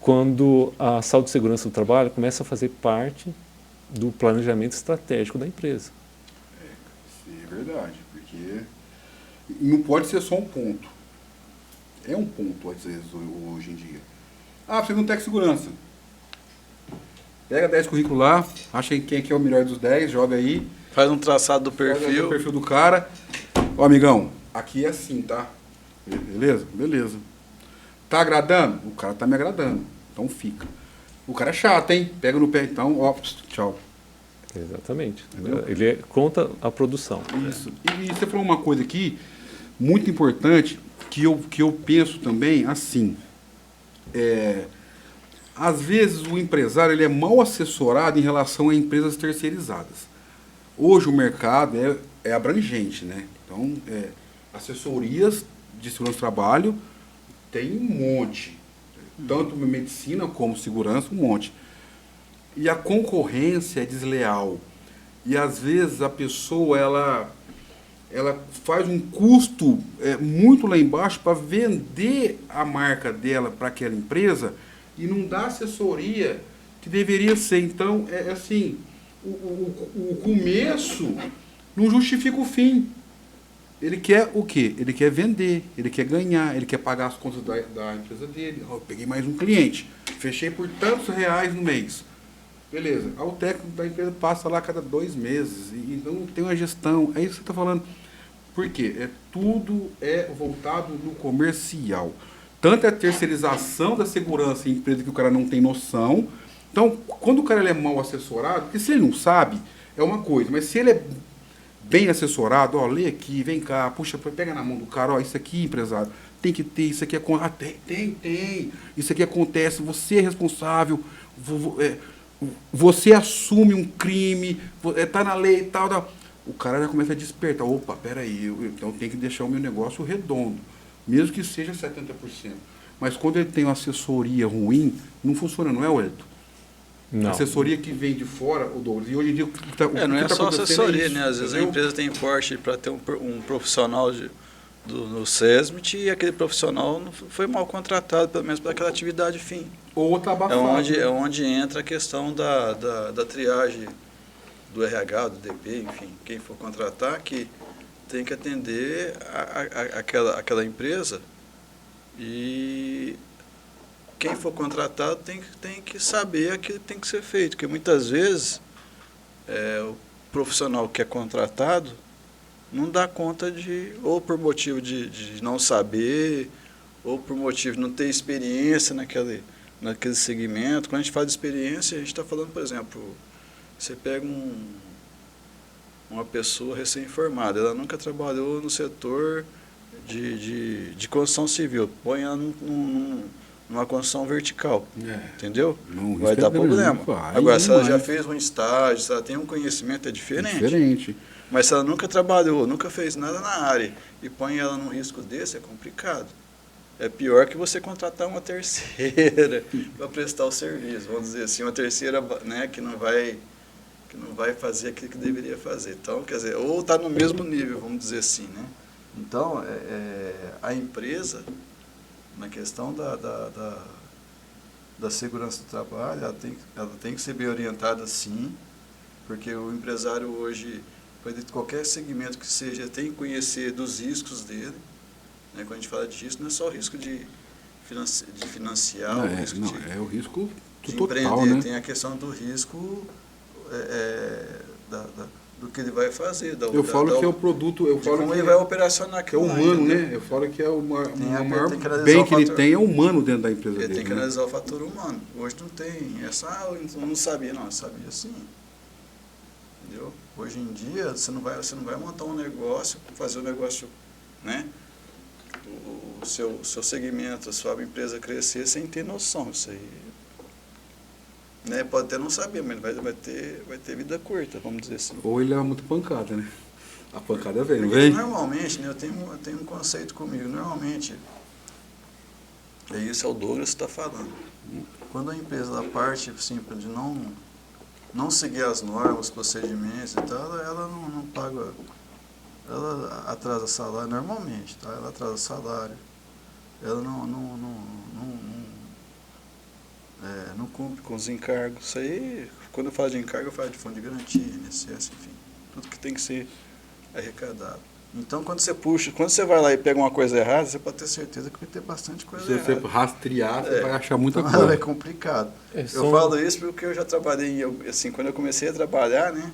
Speaker 2: quando a saúde e segurança do trabalho começa a fazer parte do planejamento estratégico da empresa.
Speaker 3: É verdade, porque não pode ser só um ponto. É um ponto, às vezes, hoje em dia. Precisa de um técnico de segurança. Pega 10 currículos lá, acha quem é o melhor dos 10, joga aí.
Speaker 1: Faz um traçado do perfil.
Speaker 3: Faz o perfil do cara. Ó, amigão, aqui é assim, tá? Beleza? Beleza. Tá agradando? O cara tá me agradando. Então fica. O cara é chato, hein? Pega no pé, então, ó, tchau.
Speaker 2: Exatamente. Entendeu? Ele conta a produção.
Speaker 3: Isso. E você falou uma coisa aqui, muito importante, que eu penso também assim. Às vezes o empresário ele é mal assessorado em relação a empresas terceirizadas. Hoje o mercado é abrangente, né? Então, assessorias de segurança do trabalho tem um monte. Tanto medicina como segurança, um monte. E a concorrência é desleal. E às vezes a pessoa ela faz um custo muito lá embaixo para vender a marca dela para aquela empresa e não dá assessoria que deveria ser. Então, assim, o começo não justifica o fim. Ele quer o quê? Ele quer vender, ele quer ganhar, ele quer pagar as contas da empresa dele. Eu peguei mais um cliente, fechei por tantos reais no mês. Beleza. Aí o técnico da empresa passa lá a cada 2 meses e não tem uma gestão. É isso que você está falando. Por quê? Tudo é voltado no comercial. Tanto é a terceirização da segurança em empresa que o cara não tem noção. Então, quando o cara é mal assessorado, porque se ele não sabe, é uma coisa, mas se ele é bem assessorado, ó, lê aqui, vem cá, puxa, pega na mão do cara, ó, isso aqui, empresário, tem que ter, isso aqui acontece. Tem. Isso aqui acontece, você é responsável, você assume um crime, tá na lei e tal. o cara já começa a despertar. Opa, peraí, então tem que deixar o meu negócio redondo, mesmo que seja 70%. Mas quando ele tem uma assessoria ruim, não funciona, não é, Wellington?
Speaker 2: Não.
Speaker 3: Assessoria que vem de fora, o Douglas, e hoje em dia o que está
Speaker 1: Não é só assessoria,
Speaker 3: isso,
Speaker 1: né? Às vezes a
Speaker 3: entendeu?
Speaker 1: empresa tem porte para ter um profissional no SESMIT e aquele profissional não foi mal contratado, pelo menos para aquela atividade fim.
Speaker 3: Ou está abafado.
Speaker 1: É onde entra a questão da triagem do RH, do DP, enfim, quem for contratar, que tem que atender aquela empresa e quem for contratado tem que saber aquilo que tem que ser feito, porque muitas vezes o profissional que é contratado não dá conta ou por motivo de não saber, ou por motivo de não ter experiência naquele segmento. Quando a gente fala de experiência, a gente está falando, por exemplo, você pega uma pessoa recém-formada, ela nunca trabalhou no setor de construção civil, põe ela numa construção vertical, entendeu?
Speaker 3: Não,
Speaker 1: vai dar problema. Agora, se ela já
Speaker 3: demais.
Speaker 1: fez um estágio, se ela tem um conhecimento, é diferente.
Speaker 3: Diferente.
Speaker 1: Mas se ela nunca trabalhou, nunca fez nada na área e põe ela num risco desse, é complicado. É pior que você contratar uma terceira para prestar o serviço, vamos dizer assim, uma terceira, né, que não vai fazer aquilo que deveria fazer. Então, quer dizer, ou está no mesmo nível, vamos dizer assim, né? Então, a empresa, na questão da segurança do trabalho, ela tem que ser bem orientada, sim, porque o empresário hoje, de qualquer segmento que seja, tem que conhecer dos riscos dele. Né? Quando a gente fala de risco, não é só o risco de financiar,
Speaker 3: Não,
Speaker 1: o risco
Speaker 3: é o risco
Speaker 1: de
Speaker 3: total,
Speaker 1: empreender,
Speaker 3: né?
Speaker 1: tem a questão do risco do que ele vai fazer.
Speaker 3: Eu falo que é o produto, eu falo
Speaker 1: como
Speaker 3: que
Speaker 1: ele vai operacionar
Speaker 3: é
Speaker 1: aquilo.
Speaker 3: humano,
Speaker 1: entendeu?
Speaker 3: né? Eu falo que é o maior
Speaker 1: tem que analisar
Speaker 3: bem
Speaker 1: o
Speaker 3: que ele
Speaker 1: fator.
Speaker 3: tem é humano dentro da empresa
Speaker 1: Ele
Speaker 3: dele.
Speaker 1: tem que
Speaker 3: né?
Speaker 1: analisar o fator humano. Hoje não tem essa, eu não sabia, não, eu sabia sim. Entendeu? Hoje em dia, você não vai montar um negócio, fazer um negócio, né? O seu segmento, a sua empresa crescer sem ter noção. Isso aí, né? Pode até não saber, mas vai ter vida curta, vamos dizer assim.
Speaker 3: Ou ele é muito pancada, né? A pancada vem, não
Speaker 1: Porque
Speaker 3: vem?
Speaker 1: normalmente, né, eu tenho um conceito comigo, normalmente, isso é o Douglas que está falando. Quando a empresa da parte simples de não seguir as normas, os procedimentos e tal, ela não paga, ela atrasa salário normalmente, tá? Ela atrasa salário, ela não cumpre com os encargos. Isso aí, quando eu falo de encargo, eu falo de fundo de garantia, INSS, enfim, tudo que tem que ser arrecadado. Então, quando você vai lá e pega uma coisa errada, você pode ter certeza que vai ter bastante coisa
Speaker 3: Se
Speaker 1: errada.
Speaker 3: você rastrear, você vai achar muita
Speaker 1: Então,
Speaker 3: coisa.
Speaker 1: é complicado.
Speaker 2: É
Speaker 1: Eu
Speaker 2: só-
Speaker 1: falo isso porque eu já trabalhei, assim, quando eu comecei a trabalhar, né,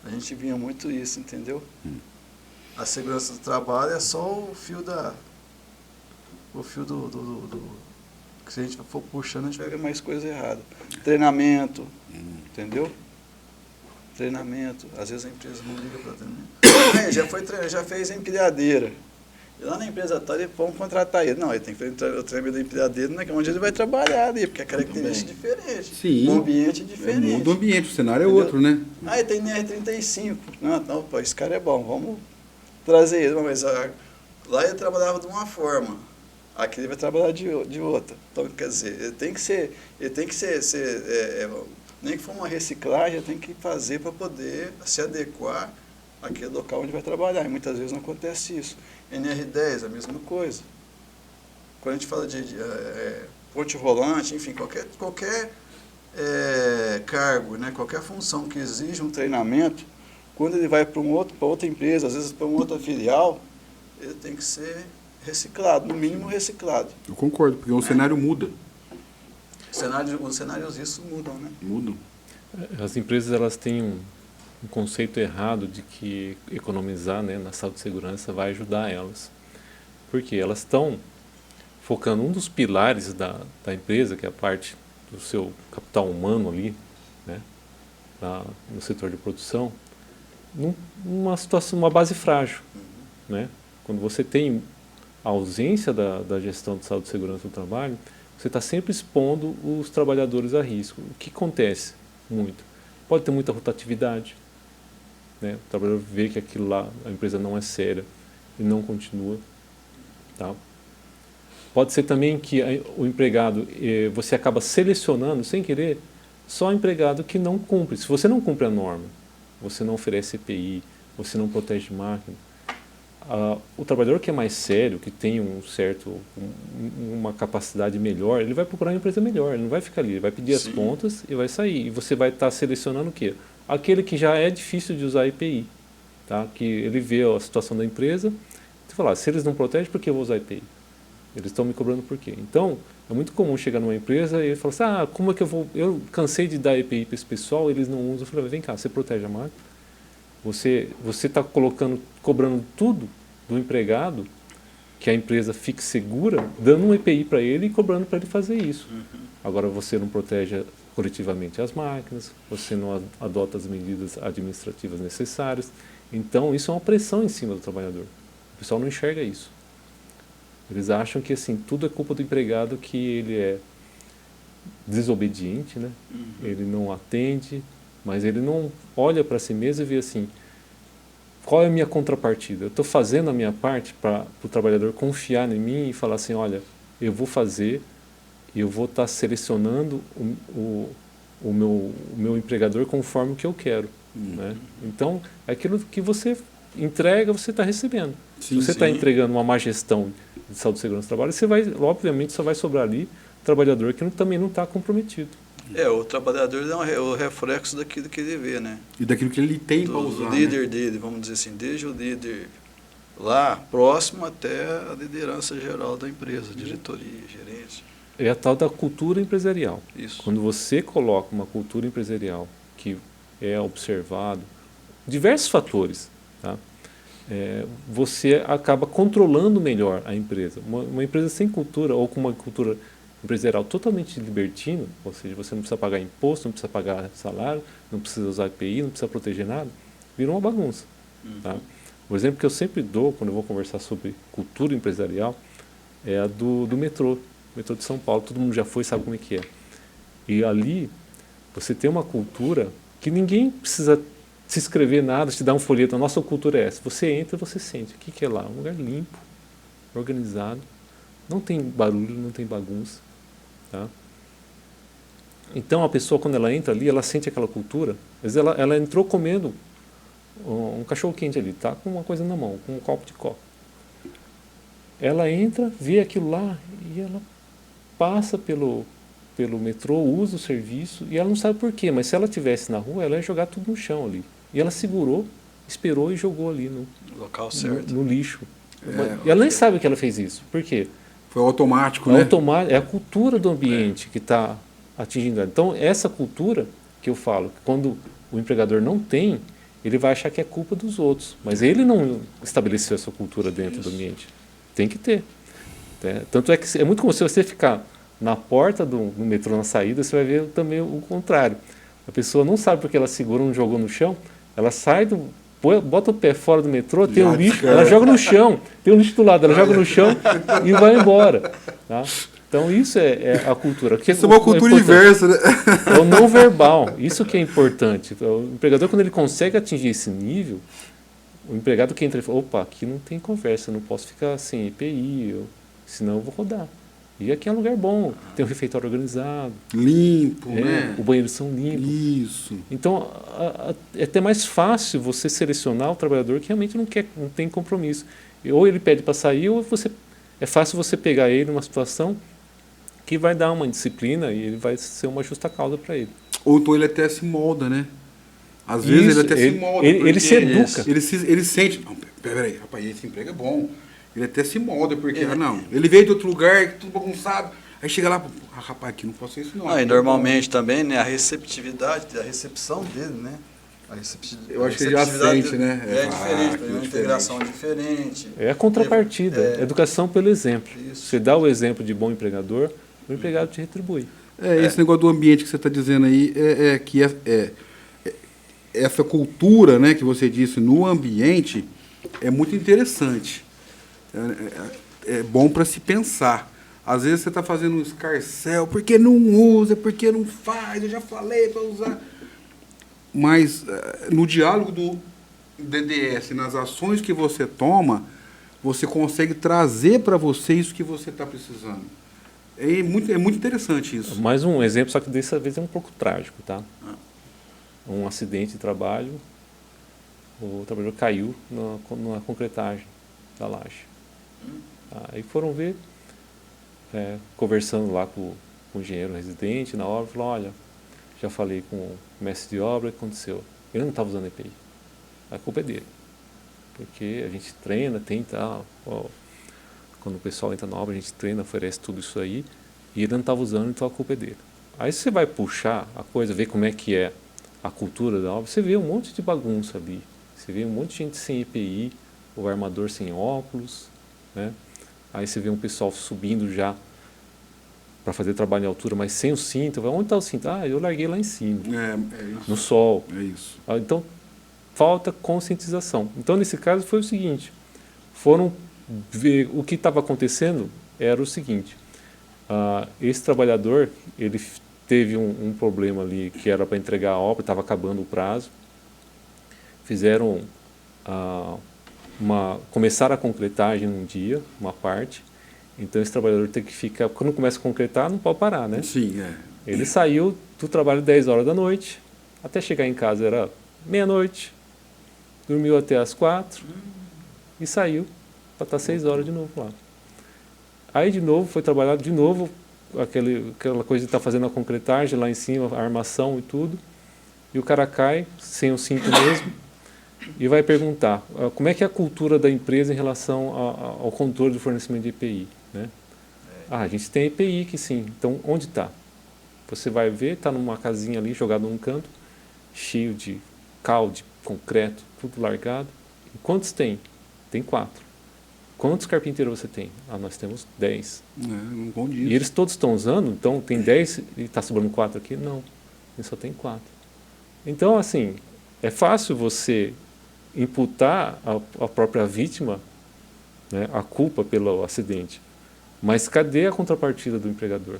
Speaker 1: a gente via muito isso, entendeu? A segurança do trabalho é só o fio que se a gente for puxando, a gente vai ver mais coisa errada. Treinamento, entendeu? Treinamento. Às vezes a empresa não liga para treinamento. Já fez empilhadeira. E lá na empresa tal, vamos contratar ele. Não, ele tem que fazer o treinamento da empilhadeira, né, onde ele vai trabalhar ali, porque a característica é diferente.
Speaker 3: Sim.
Speaker 1: O ambiente é diferente.
Speaker 3: Muda o ambiente, o cenário é
Speaker 1: Entendeu?
Speaker 3: outro, né?
Speaker 1: Ah, ele tem NR35. Não, pô, esse cara é bom, vamos trazer ele. Mas lá ele trabalhava de uma forma, aqui ele vai trabalhar de outra. Então, quer dizer, ele tem que ser nem que for uma reciclagem, ele tem que fazer para poder se adequar àquele local onde vai trabalhar. E muitas vezes não acontece isso. NR10, a mesma coisa. Quando a gente fala de ponte rolante, enfim, qualquer cargo, né, qualquer função que exija um treinamento, quando ele vai para outra empresa, às vezes para uma outra filial, ele tem que ser reciclado, no mínimo reciclado.
Speaker 3: Eu concordo, porque o cenário muda.
Speaker 1: Os cenários isso mudam, né?
Speaker 3: Mudam.
Speaker 2: As empresas elas têm um conceito errado de que economizar, né, na saúde e segurança vai ajudar elas. Porque elas estão focando um dos pilares da empresa, que é a parte do seu capital humano ali, né, no setor de produção, numa situação, uma base frágil, né? Quando você tem a ausência da gestão de saúde e segurança do trabalho, você está sempre expondo os trabalhadores a risco. O que acontece muito? Pode ter muita rotatividade, né? O trabalhador vê que aquilo lá, a empresa não é séria e não continua, tá? Pode ser também que o empregado, você acaba selecionando, sem querer, só o empregado que não cumpre. Se você não cumpre a norma, você não oferece EPI, você não protege máquina, o trabalhador que é mais sério, que tem uma capacidade melhor, ele vai procurar uma empresa melhor, ele não vai ficar ali, ele vai pedir as contas e vai sair. E você vai estar selecionando o quê? Aquele que já é difícil de usar EPI, tá? Que ele vê a situação da empresa, você fala, se eles não protegem, por que eu vou usar EPI? Eles estão me cobrando por quê? Então, é muito comum chegar numa empresa e falar assim, como é que eu cansei de dar EPI para esse pessoal, eles não usam. Eu falei, vem cá, você protege a máquina? Você está cobrando tudo do empregado, que a empresa fique segura, dando um EPI para ele e cobrando para ele fazer isso. Agora você não protege coletivamente as máquinas, você não adota as medidas administrativas necessárias. Então, isso é uma pressão em cima do trabalhador. O pessoal não enxerga isso. Eles acham que assim, tudo é culpa do empregado, que ele é desobediente, né? Ele não atende, mas ele não olha para si mesmo e vê assim, qual é a minha contrapartida? Eu estou fazendo a minha parte para o trabalhador confiar em mim e falar assim, olha, eu vou fazer, eu vou estar selecionando o meu empregador conforme o que eu quero. Né? Então, aquilo que você entrega, você está recebendo. Se você está entregando uma má gestão de saúde e segurança do trabalho, você vai, obviamente, só vai sobrar ali o trabalhador que também não está comprometido.
Speaker 1: O trabalhador é o reflexo daquilo que ele vê, né?
Speaker 3: E daquilo que ele tem para usar.
Speaker 1: Do líder dele, vamos dizer assim, desde o líder lá, próximo até a liderança geral da empresa, diretoria, gerente.
Speaker 2: É a tal da cultura empresarial.
Speaker 1: Isso.
Speaker 2: Quando você coloca uma cultura empresarial que é observado, diversos fatores, tá? Você acaba controlando melhor a empresa. Uma empresa sem cultura, ou com uma cultura empresarial totalmente libertina, ou seja, você não precisa pagar imposto, não precisa pagar salário, não precisa usar EPI, não precisa proteger nada, vira uma bagunça. Tá? O exemplo que eu sempre dou quando eu vou conversar sobre cultura empresarial é a do metrô de São Paulo. Todo mundo já foi, sabe como é que é. E ali você tem uma cultura que ninguém precisa se inscrever nada, te dar um folheto. A nossa cultura é essa. Você entra, você sente. O que é lá? Um lugar limpo, organizado, não tem barulho, não tem bagunça. Tá? Então a pessoa, quando ela entra ali, ela sente aquela cultura. Às vezes ela entrou comendo um cachorro quente ali, tá com uma coisa na mão, com um copo de coca. Ela entra, vê aquilo lá e ela passa pelo metrô, usa o serviço e ela não sabe por quê, mas se ela estivesse na rua, ela ia jogar tudo no chão ali. E ela segurou, esperou e jogou ali no
Speaker 1: local certo.
Speaker 2: No lixo. E ela nem sabe que ela fez isso. Por quê?
Speaker 3: Foi automático, né?
Speaker 2: É a cultura do ambiente que está atingindo ela. Então, essa cultura que eu falo, quando o empregador não tem, ele vai achar que é culpa dos outros. Mas ele não estabeleceu essa cultura dentro do ambiente. Tem que ter. Tanto é que é muito como se você ficar na porta do metrô, na saída, você vai ver também o contrário. A pessoa não sabe porque ela segura um jogou no chão, ela sai bota o pé fora do metrô, tem um lixo, ela joga no chão, tem um lixo do lado, ela joga no chão e vai embora. Tá? Então isso é a cultura.
Speaker 3: Isso é uma cultura inversa, né?
Speaker 2: É o não verbal, isso que é importante. O empregador, quando ele consegue atingir esse nível, o empregado que entra e fala, opa, aqui não tem conversa, eu não posso ficar sem EPI, senão eu vou rodar. E aqui é um lugar bom, tem um refeitório organizado.
Speaker 3: Limpo, né?
Speaker 2: Os banheiros são limpos.
Speaker 3: Isso.
Speaker 2: Então, é até mais fácil você selecionar o trabalhador que realmente não tem compromisso. Ou ele pede para sair, ou é fácil você pegar ele numa situação que vai dar uma disciplina e ele vai ser uma justa causa para ele.
Speaker 3: Ou então ele até se molda, né? Às vezes ele até se molda.
Speaker 2: Ele se educa.
Speaker 3: Ele sente, não, peraí, rapaz, esse emprego é bom. Ele até se molda, porque, ele veio de outro lugar, tudo bagunçado. Aí chega lá, rapaz, aqui não posso isso não.
Speaker 1: E normalmente também, né, a receptividade, a recepção dele, né?
Speaker 3: Eu acho que ele já sente, né?
Speaker 1: É diferente, tem uma integração diferente.
Speaker 2: É a contrapartida, educação pelo exemplo.
Speaker 1: Isso.
Speaker 2: Você dá o exemplo de bom empregador, o empregado te retribui.
Speaker 3: Esse negócio do ambiente que você está dizendo aí, que essa cultura, né, que você disse no ambiente, é muito interessante. É bom para se pensar. Às vezes você está fazendo um escarcéu, porque não usa, porque não faz, eu já falei para usar. Mas no diálogo DDS, nas ações que você toma, você consegue trazer para você isso que você está precisando. É muito interessante isso.
Speaker 2: Mais um exemplo, só que dessa vez é um pouco trágico, tá? Um acidente de trabalho, o trabalhador caiu na concretagem da laje. Aí foram ver, conversando lá com o engenheiro residente na obra, falou, olha, já falei com o mestre de obra, o que aconteceu? Ele não estava usando EPI. A culpa é dele. Porque a gente treina, tenta, quando o pessoal entra na obra, a gente treina, oferece tudo isso aí, e ele não estava usando, então a culpa é dele. Aí você vai puxar a coisa, ver como é que é a cultura da obra, você vê um monte de bagunça ali. Você vê um monte de gente sem EPI, o armador sem óculos, né? Aí você vê um pessoal subindo já para fazer trabalho em altura, mas sem o cinto. Onde está o cinto? Ah, eu larguei lá em cima,
Speaker 3: É isso.
Speaker 2: no sol.
Speaker 3: É isso.
Speaker 2: Então, falta conscientização. Então, nesse caso, foi o seguinte, foram ver o que estava acontecendo era o seguinte, esse trabalhador, ele teve um problema ali, que era para entregar a obra, estava acabando o prazo, fizeram, começaram a concretagem num dia, uma parte, então esse trabalhador tem que ficar, quando começa a concretar, não pode parar, né?
Speaker 3: Sim,
Speaker 2: Ele saiu do trabalho 10 horas da noite, até chegar em casa era meia-noite, dormiu até as 4 e saiu para estar 6 horas de novo lá. Aí de novo foi trabalhado de novo, aquela coisa de estar fazendo a concretagem lá em cima, a armação e tudo, e o cara cai sem o cinto mesmo e vai perguntar como é que é a cultura da empresa em relação ao controle do fornecimento de EPI, né? A gente tem EPI aqui sim, então onde está? Você vai ver, está numa casinha ali jogado num canto, cheio de cal, de concreto, tudo largado. E quantos tem? Tem 4. Quantos carpinteiros você tem? Nós temos 10.
Speaker 3: não condiz.
Speaker 2: E eles todos estão usando, então tem 10 e está sobrando 4 aqui? Não, ele só tem 4. Então, assim, é fácil você imputar a própria vítima, né, a culpa pelo acidente. Mas cadê a contrapartida do empregador?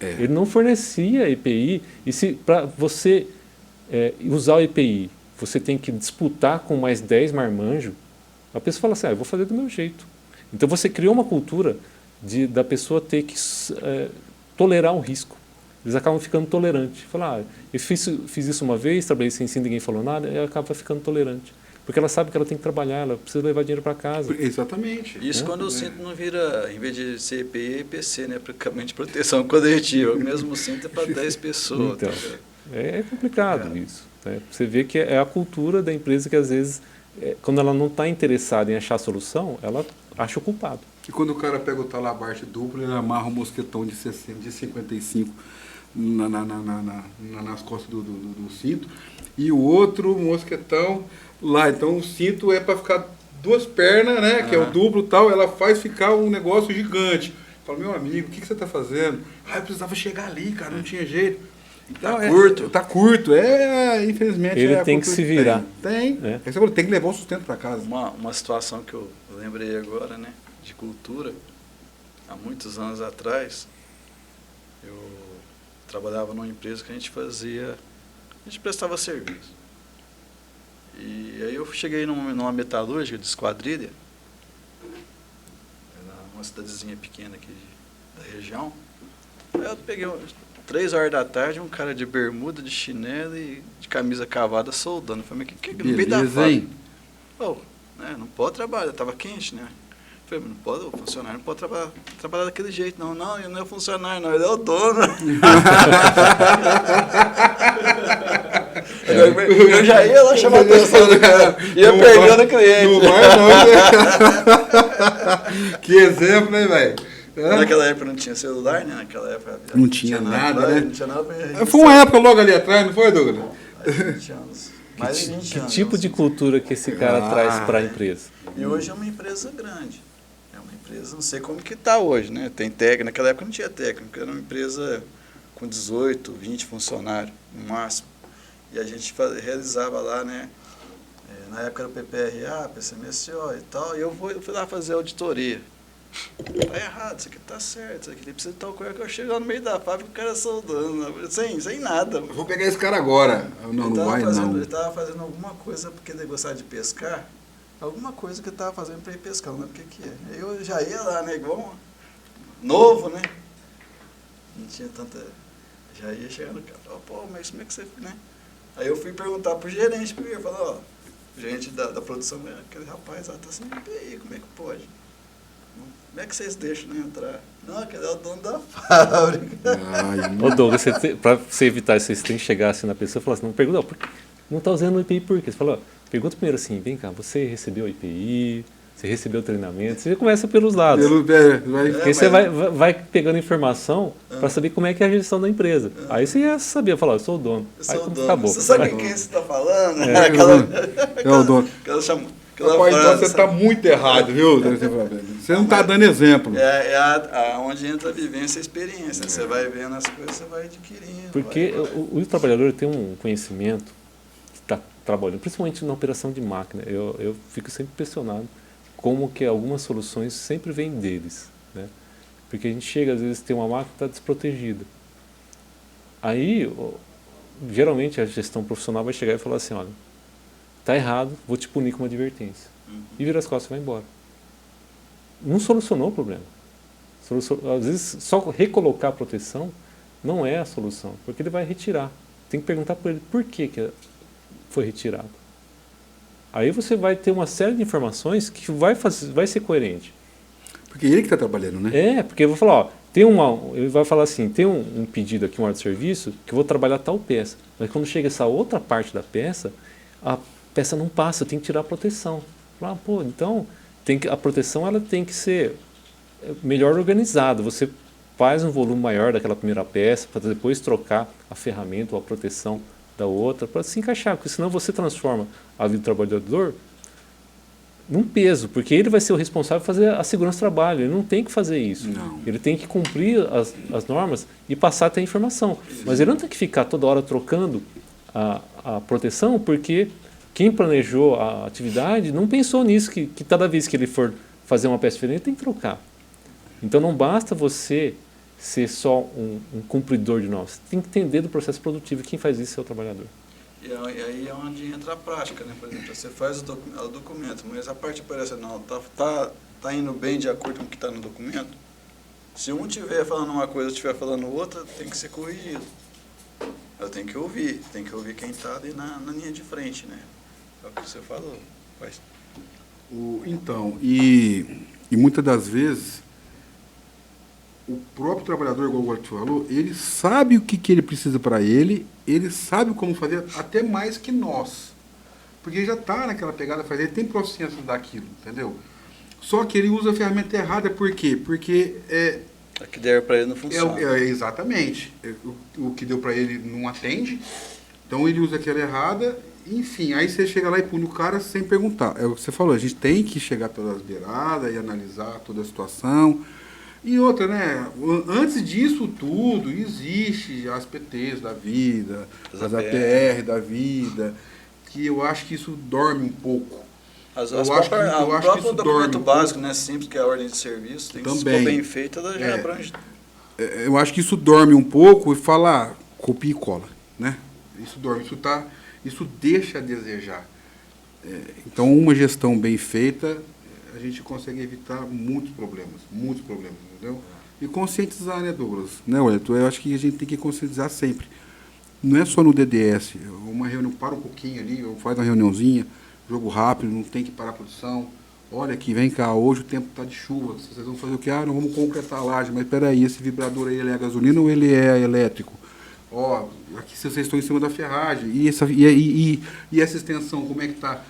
Speaker 2: Ele não fornecia EPI, e se para você usar o EPI, você tem que disputar com mais 10 marmanjos, a pessoa fala assim, eu vou fazer do meu jeito. Então você criou uma cultura da pessoa ter que tolerar um risco. Eles acabam ficando tolerantes. Falar, eu fiz isso uma vez, trabalhei sem cinto, ninguém falou nada, e ela acaba ficando tolerante. Porque ela sabe que ela tem que trabalhar, ela precisa levar dinheiro para casa.
Speaker 3: Exatamente.
Speaker 1: Isso quando o cinto não vira, em vez de ser EPI, é EPC, né? Praticamente proteção coletiva. O mesmo cinto é para 10 pessoas.
Speaker 2: Então,
Speaker 1: tá?
Speaker 2: é complicado isso. Né? Você vê que é a cultura da empresa que às vezes, quando ela não está interessada em achar a solução, ela acha o culpado.
Speaker 3: E quando o cara pega o talabarte duplo, ele amarra um mosquetão de 60, de 55 nas costas do cinto, e o outro mosquetão lá. Então o cinto é para ficar 2 pernas, né? Que é o duplo e tal, ela faz ficar um negócio gigante. Fala, meu amigo, o que você está fazendo? Eu precisava chegar ali, cara, não tinha jeito. Então,
Speaker 1: curto.
Speaker 3: Tá curto. Infelizmente.
Speaker 2: Ele tem que se virar.
Speaker 3: Tem. Tem que levar o sustento para casa.
Speaker 1: Uma situação que eu lembrei agora, né? De cultura. Há muitos anos atrás, eu trabalhava numa empresa que a gente prestava serviço. E aí eu cheguei numa metalúrgica de Esquadrilha, uma cidadezinha pequena aqui da região. Aí eu peguei 3 horas da tarde, um cara de bermuda, de chinelo e de camisa cavada soldando. Eu falei, mas que no meio da fábrica? Não pode trabalhar, estava quente, né? Eu falei, não pode, o funcionário não pode trabalhar daquele jeito, não. Não, ele não é funcionário, não, ele é o dono. Eu já ia lá chamar a atenção do cara. Ia perdendo o cliente.
Speaker 3: Não vai não. Que exemplo, né, velho?
Speaker 1: Naquela época não tinha celular, né? Naquela época
Speaker 3: não tinha nada, né?
Speaker 1: Não tinha nada pra
Speaker 3: foi uma época logo ali atrás, não foi, Douglas?
Speaker 1: Mais de 20 anos.
Speaker 2: Que tipo de cultura que esse cara traz para a empresa?
Speaker 1: E hoje é uma empresa grande. É uma empresa, não sei como que está hoje, né? Tem técnico, naquela época não tinha técnico, era uma empresa com 18, 20 funcionários, no máximo. E a gente realizava lá, né? Na época era o PPRA, PCMSO e tal, e eu fui lá fazer auditoria. Tá errado, isso aqui tá certo, isso aqui precisa de tal coisa que eu chego lá no meio da fábrica, o cara soldando, sem nada.
Speaker 3: Eu vou pegar esse cara agora. Não, não vai não.
Speaker 1: Ele tava fazendo alguma coisa porque ele gostava de pescar, alguma coisa que ele tava fazendo para ir pescar, não lembro o que é. Aí eu já ia lá, né, igual novo, né? Não tinha tanta... Já ia chegando no cara, pô, mas como é que você... né? Aí eu fui perguntar pro gerente primeiro, falou, o gerente da produção, aquele rapaz lá tá sem EPI, como é que pode? Como é que vocês deixam né, entrar? Não, aquele é o dono da fábrica.
Speaker 2: Ô Douglas, para você evitar isso, você tem que chegar assim na pessoa e falar assim, não pergunta, não está usando o IPI por quê? Você fala, pergunta primeiro assim, vem cá, você recebeu o IPI, você recebeu o treinamento, você já começa pelos lados. Porque você vai pegando informação para saber como é que é a gestão da empresa. Aí você ia saber, falar, eu sou o dono.
Speaker 1: Eu sou
Speaker 2: aí
Speaker 1: o dono.
Speaker 2: Acabou.
Speaker 1: Você sabe quem você está falando?
Speaker 3: É o dono. Rapaz, então você está muito errado, viu? Você não está dando exemplo.
Speaker 1: Onde entra a vivência e a experiência. Você vai vendo as coisas, você vai adquirindo.
Speaker 2: Porque o trabalhador tem um conhecimento que está trabalhando, principalmente na operação de máquina. Eu fico sempre impressionado como que algumas soluções sempre vêm deles, né? Porque a gente chega, às vezes, tem uma máquina que está desprotegida. Aí, geralmente, a gestão profissional vai chegar e falar assim, olha, está errado, vou te punir com uma advertência. E vira as costas e vai embora. Não solucionou o problema. Às vezes, só recolocar a proteção não é a solução, porque ele vai retirar. Tem que perguntar para ele por que foi retirado. Aí você vai ter uma série de informações que vai ser coerente.
Speaker 3: Porque ele que está trabalhando, né?
Speaker 2: Porque eu vou falar, ó, ele vai falar assim, tem um pedido aqui, um ordem de serviço, que eu vou trabalhar tal peça. Mas quando chega essa outra parte da peça, a peça não passa, eu tenho que tirar a proteção. Então a proteção ela tem que ser melhor organizada. Você faz um volume maior daquela primeira peça, para depois trocar a ferramenta ou a proteção da outra, para se encaixar, porque senão você transforma a vida do trabalhador num peso, porque ele vai ser o responsável por fazer a segurança do trabalho, ele não tem que fazer isso.
Speaker 3: Não.
Speaker 2: Ele tem que cumprir as normas e passar até a informação. Mas ele não tem que ficar toda hora trocando a proteção, porque quem planejou a atividade não pensou nisso, que toda vez que ele for fazer uma peça diferente, tem que trocar. Então não basta você ser só um cumpridor de normas, você tem que entender do processo produtivo, quem faz isso é o trabalhador.
Speaker 1: E aí é onde entra a prática, né? Por exemplo, você faz o documento, mas a parte operacional tá indo bem de acordo com o que está no documento? Se um estiver falando uma coisa e estiver falando outra, tem que ser corrigido. Eu tenho que ouvir quem está ali na linha de frente, né? É o que você falou.
Speaker 3: Então, e muitas das vezes, o próprio trabalhador, igual o Arthur falou, ele sabe o que ele precisa para ele sabe como fazer, até mais que nós. Porque ele já está naquela pegada de fazer, ele tem proficiência daquilo, entendeu? Só que ele usa a ferramenta errada, por quê? Porque
Speaker 1: a que der para ele não funciona.
Speaker 3: Exatamente. O que deu para ele não atende, então ele usa aquela errada, enfim, aí você chega lá e pune o cara sem perguntar. É o que você falou, a gente tem que chegar pelas beiradas e analisar toda a situação. E outra, né? Antes disso tudo, existe as PTs da vida, as APR da vida, que eu acho que isso dorme um pouco.
Speaker 1: O próprio documento básico, né, simples, que é a ordem de serviço, tem que ser bem feita, ela já abrange.
Speaker 3: Eu acho que isso dorme um pouco e fala, copia e cola, né? Isso dorme, isso deixa a desejar. Então, uma gestão bem feita, a gente consegue evitar muitos problemas, entendeu? E conscientizar, né, Douglas? Né, Wellington? Eu acho que a gente tem que conscientizar sempre. Não é só no DDS, uma reunião, para um pouquinho ali, faz uma reuniãozinha, jogo rápido, não tem que parar a produção. Olha aqui, vem cá, hoje o tempo está de chuva, vocês vão fazer o quê? Não vamos concretar a laje, mas espera aí, esse vibrador aí, ele é a gasolina ou ele é elétrico? Aqui vocês estão em cima da ferragem, e essa extensão, como é que está?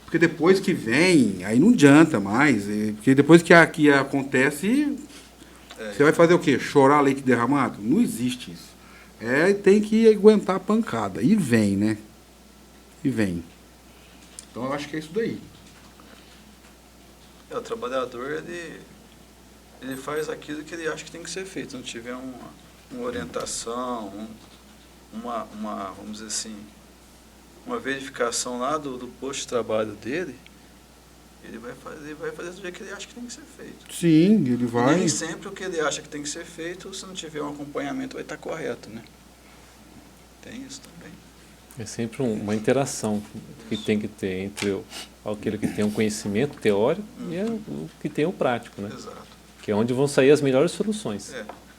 Speaker 3: Porque depois que vem, aí não adianta mais. Porque depois que acontece, você vai fazer o quê? Chorar leite derramado? Não existe isso. Tem que aguentar a pancada. E vem, né? E vem. Então eu acho que é isso daí.
Speaker 1: O trabalhador, ele faz aquilo que ele acha que tem que ser feito. Se não tiver uma orientação, vamos dizer assim, uma verificação lá do posto de trabalho dele, ele vai fazer do jeito que ele acha que tem que ser feito.
Speaker 3: Sim, ele vai.
Speaker 1: Nem sempre o que ele acha que tem que ser feito, se não tiver um acompanhamento, vai estar correto, né? Tem isso também.
Speaker 2: É sempre uma interação que tem que ter entre aquele que tem um conhecimento teórico e o que tem o prático, né?
Speaker 1: Exato.
Speaker 2: Que é onde vão sair as melhores soluções.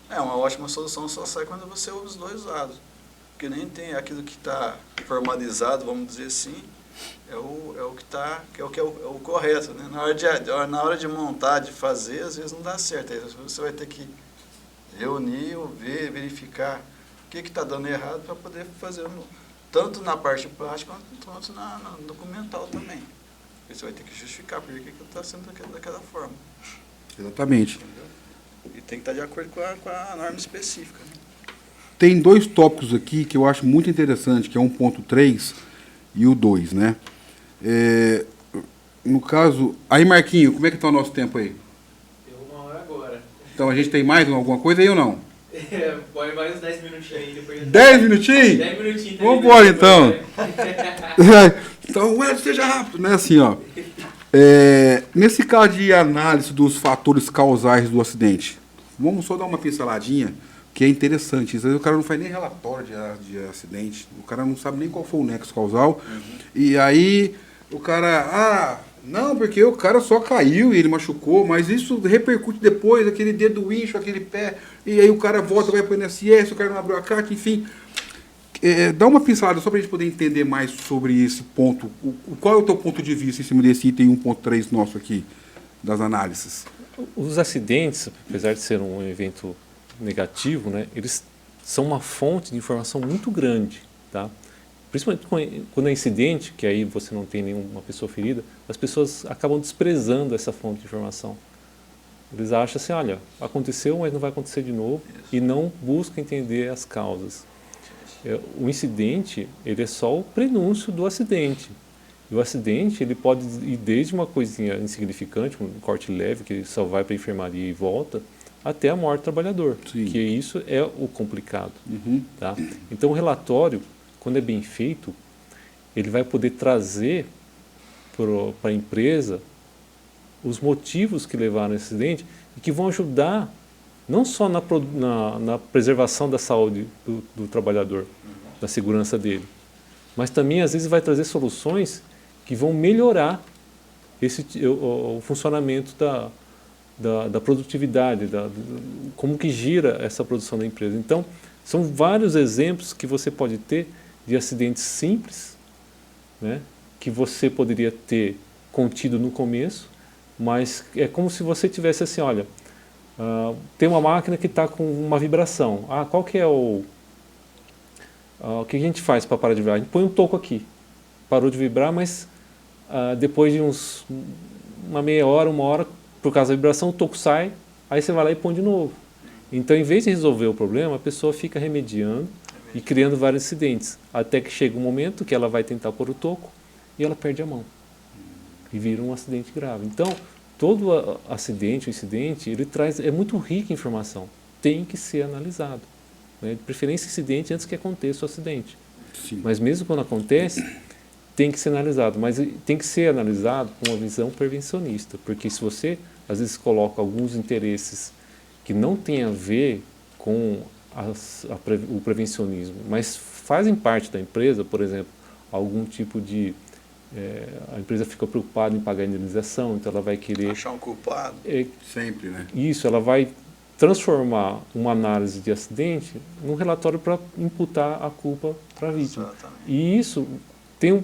Speaker 1: Uma ótima solução só sai quando você ouve os dois lados. Porque nem tem aquilo que está formalizado, vamos dizer assim, é o correto, né? Na hora de montar, de fazer, às vezes não dá certo. Aí você vai ter que reunir, ver, verificar o que está dando errado para poder fazer tanto na parte prática quanto na documental também. Aí você vai ter que justificar por que está sendo daquela forma.
Speaker 3: Exatamente.
Speaker 1: Entendeu? E tem que estar de acordo com a norma específica. Né?
Speaker 3: Tem 2 tópicos aqui que eu acho muito interessante, que é 1.3 e o 2, né? No caso... Aí, Marquinho, como é que está o nosso tempo aí?
Speaker 4: Deu 1 hora agora.
Speaker 3: Então, a gente tem mais alguma coisa aí ou não?
Speaker 4: Põe mais uns 10 minutinhos aí. Depois
Speaker 3: 10 minutinhos?
Speaker 4: 10 minutinhos.
Speaker 3: Vamos embora, então. Então, seja rápido, né? Assim, ó. Nesse caso de análise dos fatores causais do acidente, vamos só dar uma pinceladinha, que é interessante. Às vezes o cara não faz nem relatório de acidente, o cara não sabe nem qual foi o nexo causal, e aí o cara, não, porque o cara só caiu e ele machucou, mas isso repercute depois, aquele dedo incho, aquele pé, e aí o cara volta, vai para o INSS, o cara não abriu a carta, enfim... dá uma pincelada só para a gente poder entender mais sobre esse ponto. Qual é o teu ponto de vista em cima desse item 1.3 nosso aqui, das análises?
Speaker 2: Os acidentes, apesar de ser um evento negativo, né, eles são uma fonte de informação muito grande. Tá? Principalmente quando é incidente, que aí você não tem nenhuma pessoa ferida, as pessoas acabam desprezando essa fonte de informação. Eles acham assim, olha, aconteceu, mas não vai acontecer de novo, e não buscam entender as causas. O incidente, ele é só o prenúncio do acidente. E o acidente, ele pode ir desde uma coisinha insignificante, um corte leve, que só vai para a enfermaria e volta, até a morte do trabalhador.
Speaker 3: Sim.
Speaker 2: Que isso é o complicado. Tá? Então, o relatório, quando é bem feito, ele vai poder trazer para a empresa os motivos que levaram ao acidente e que vão ajudar não só na preservação da saúde do trabalhador, da segurança dele, mas também, às vezes, vai trazer soluções que vão melhorar o funcionamento da produtividade, como que gira essa produção da empresa. Então, são vários exemplos que você pode ter de acidentes simples, né, que você poderia ter contido no começo, mas é como se você tivesse assim, olha, tem uma máquina que está com uma vibração. Qual que é o que a gente faz para parar de vibrar? A gente põe um toco aqui. Parou de vibrar, mas depois de uma meia hora, 1 hora, por causa da vibração, o toco sai, aí você vai lá e põe de novo. Então, em vez de resolver o problema, a pessoa fica remediando e criando vários incidentes. Até que chega um momento que ela vai tentar pôr o toco e ela perde a mão. E vira um acidente grave. Então, todo acidente, o incidente, ele é muito rico em informação. Tem que ser analisado. Né? De preferência, incidente antes que aconteça o acidente.
Speaker 3: Sim.
Speaker 2: Mas mesmo quando acontece, tem que ser analisado. Mas tem que ser analisado com uma visão prevencionista. Porque se você, às vezes, coloca alguns interesses que não têm a ver com o prevencionismo, mas fazem parte da empresa, por exemplo, algum tipo de... a empresa fica preocupada em pagar a indenização, então ela vai querer...
Speaker 1: Achar um culpado.
Speaker 3: Sempre, né?
Speaker 2: Isso, ela vai transformar uma análise de acidente num relatório para imputar a culpa para a vítima.
Speaker 1: Exatamente.
Speaker 2: E isso tem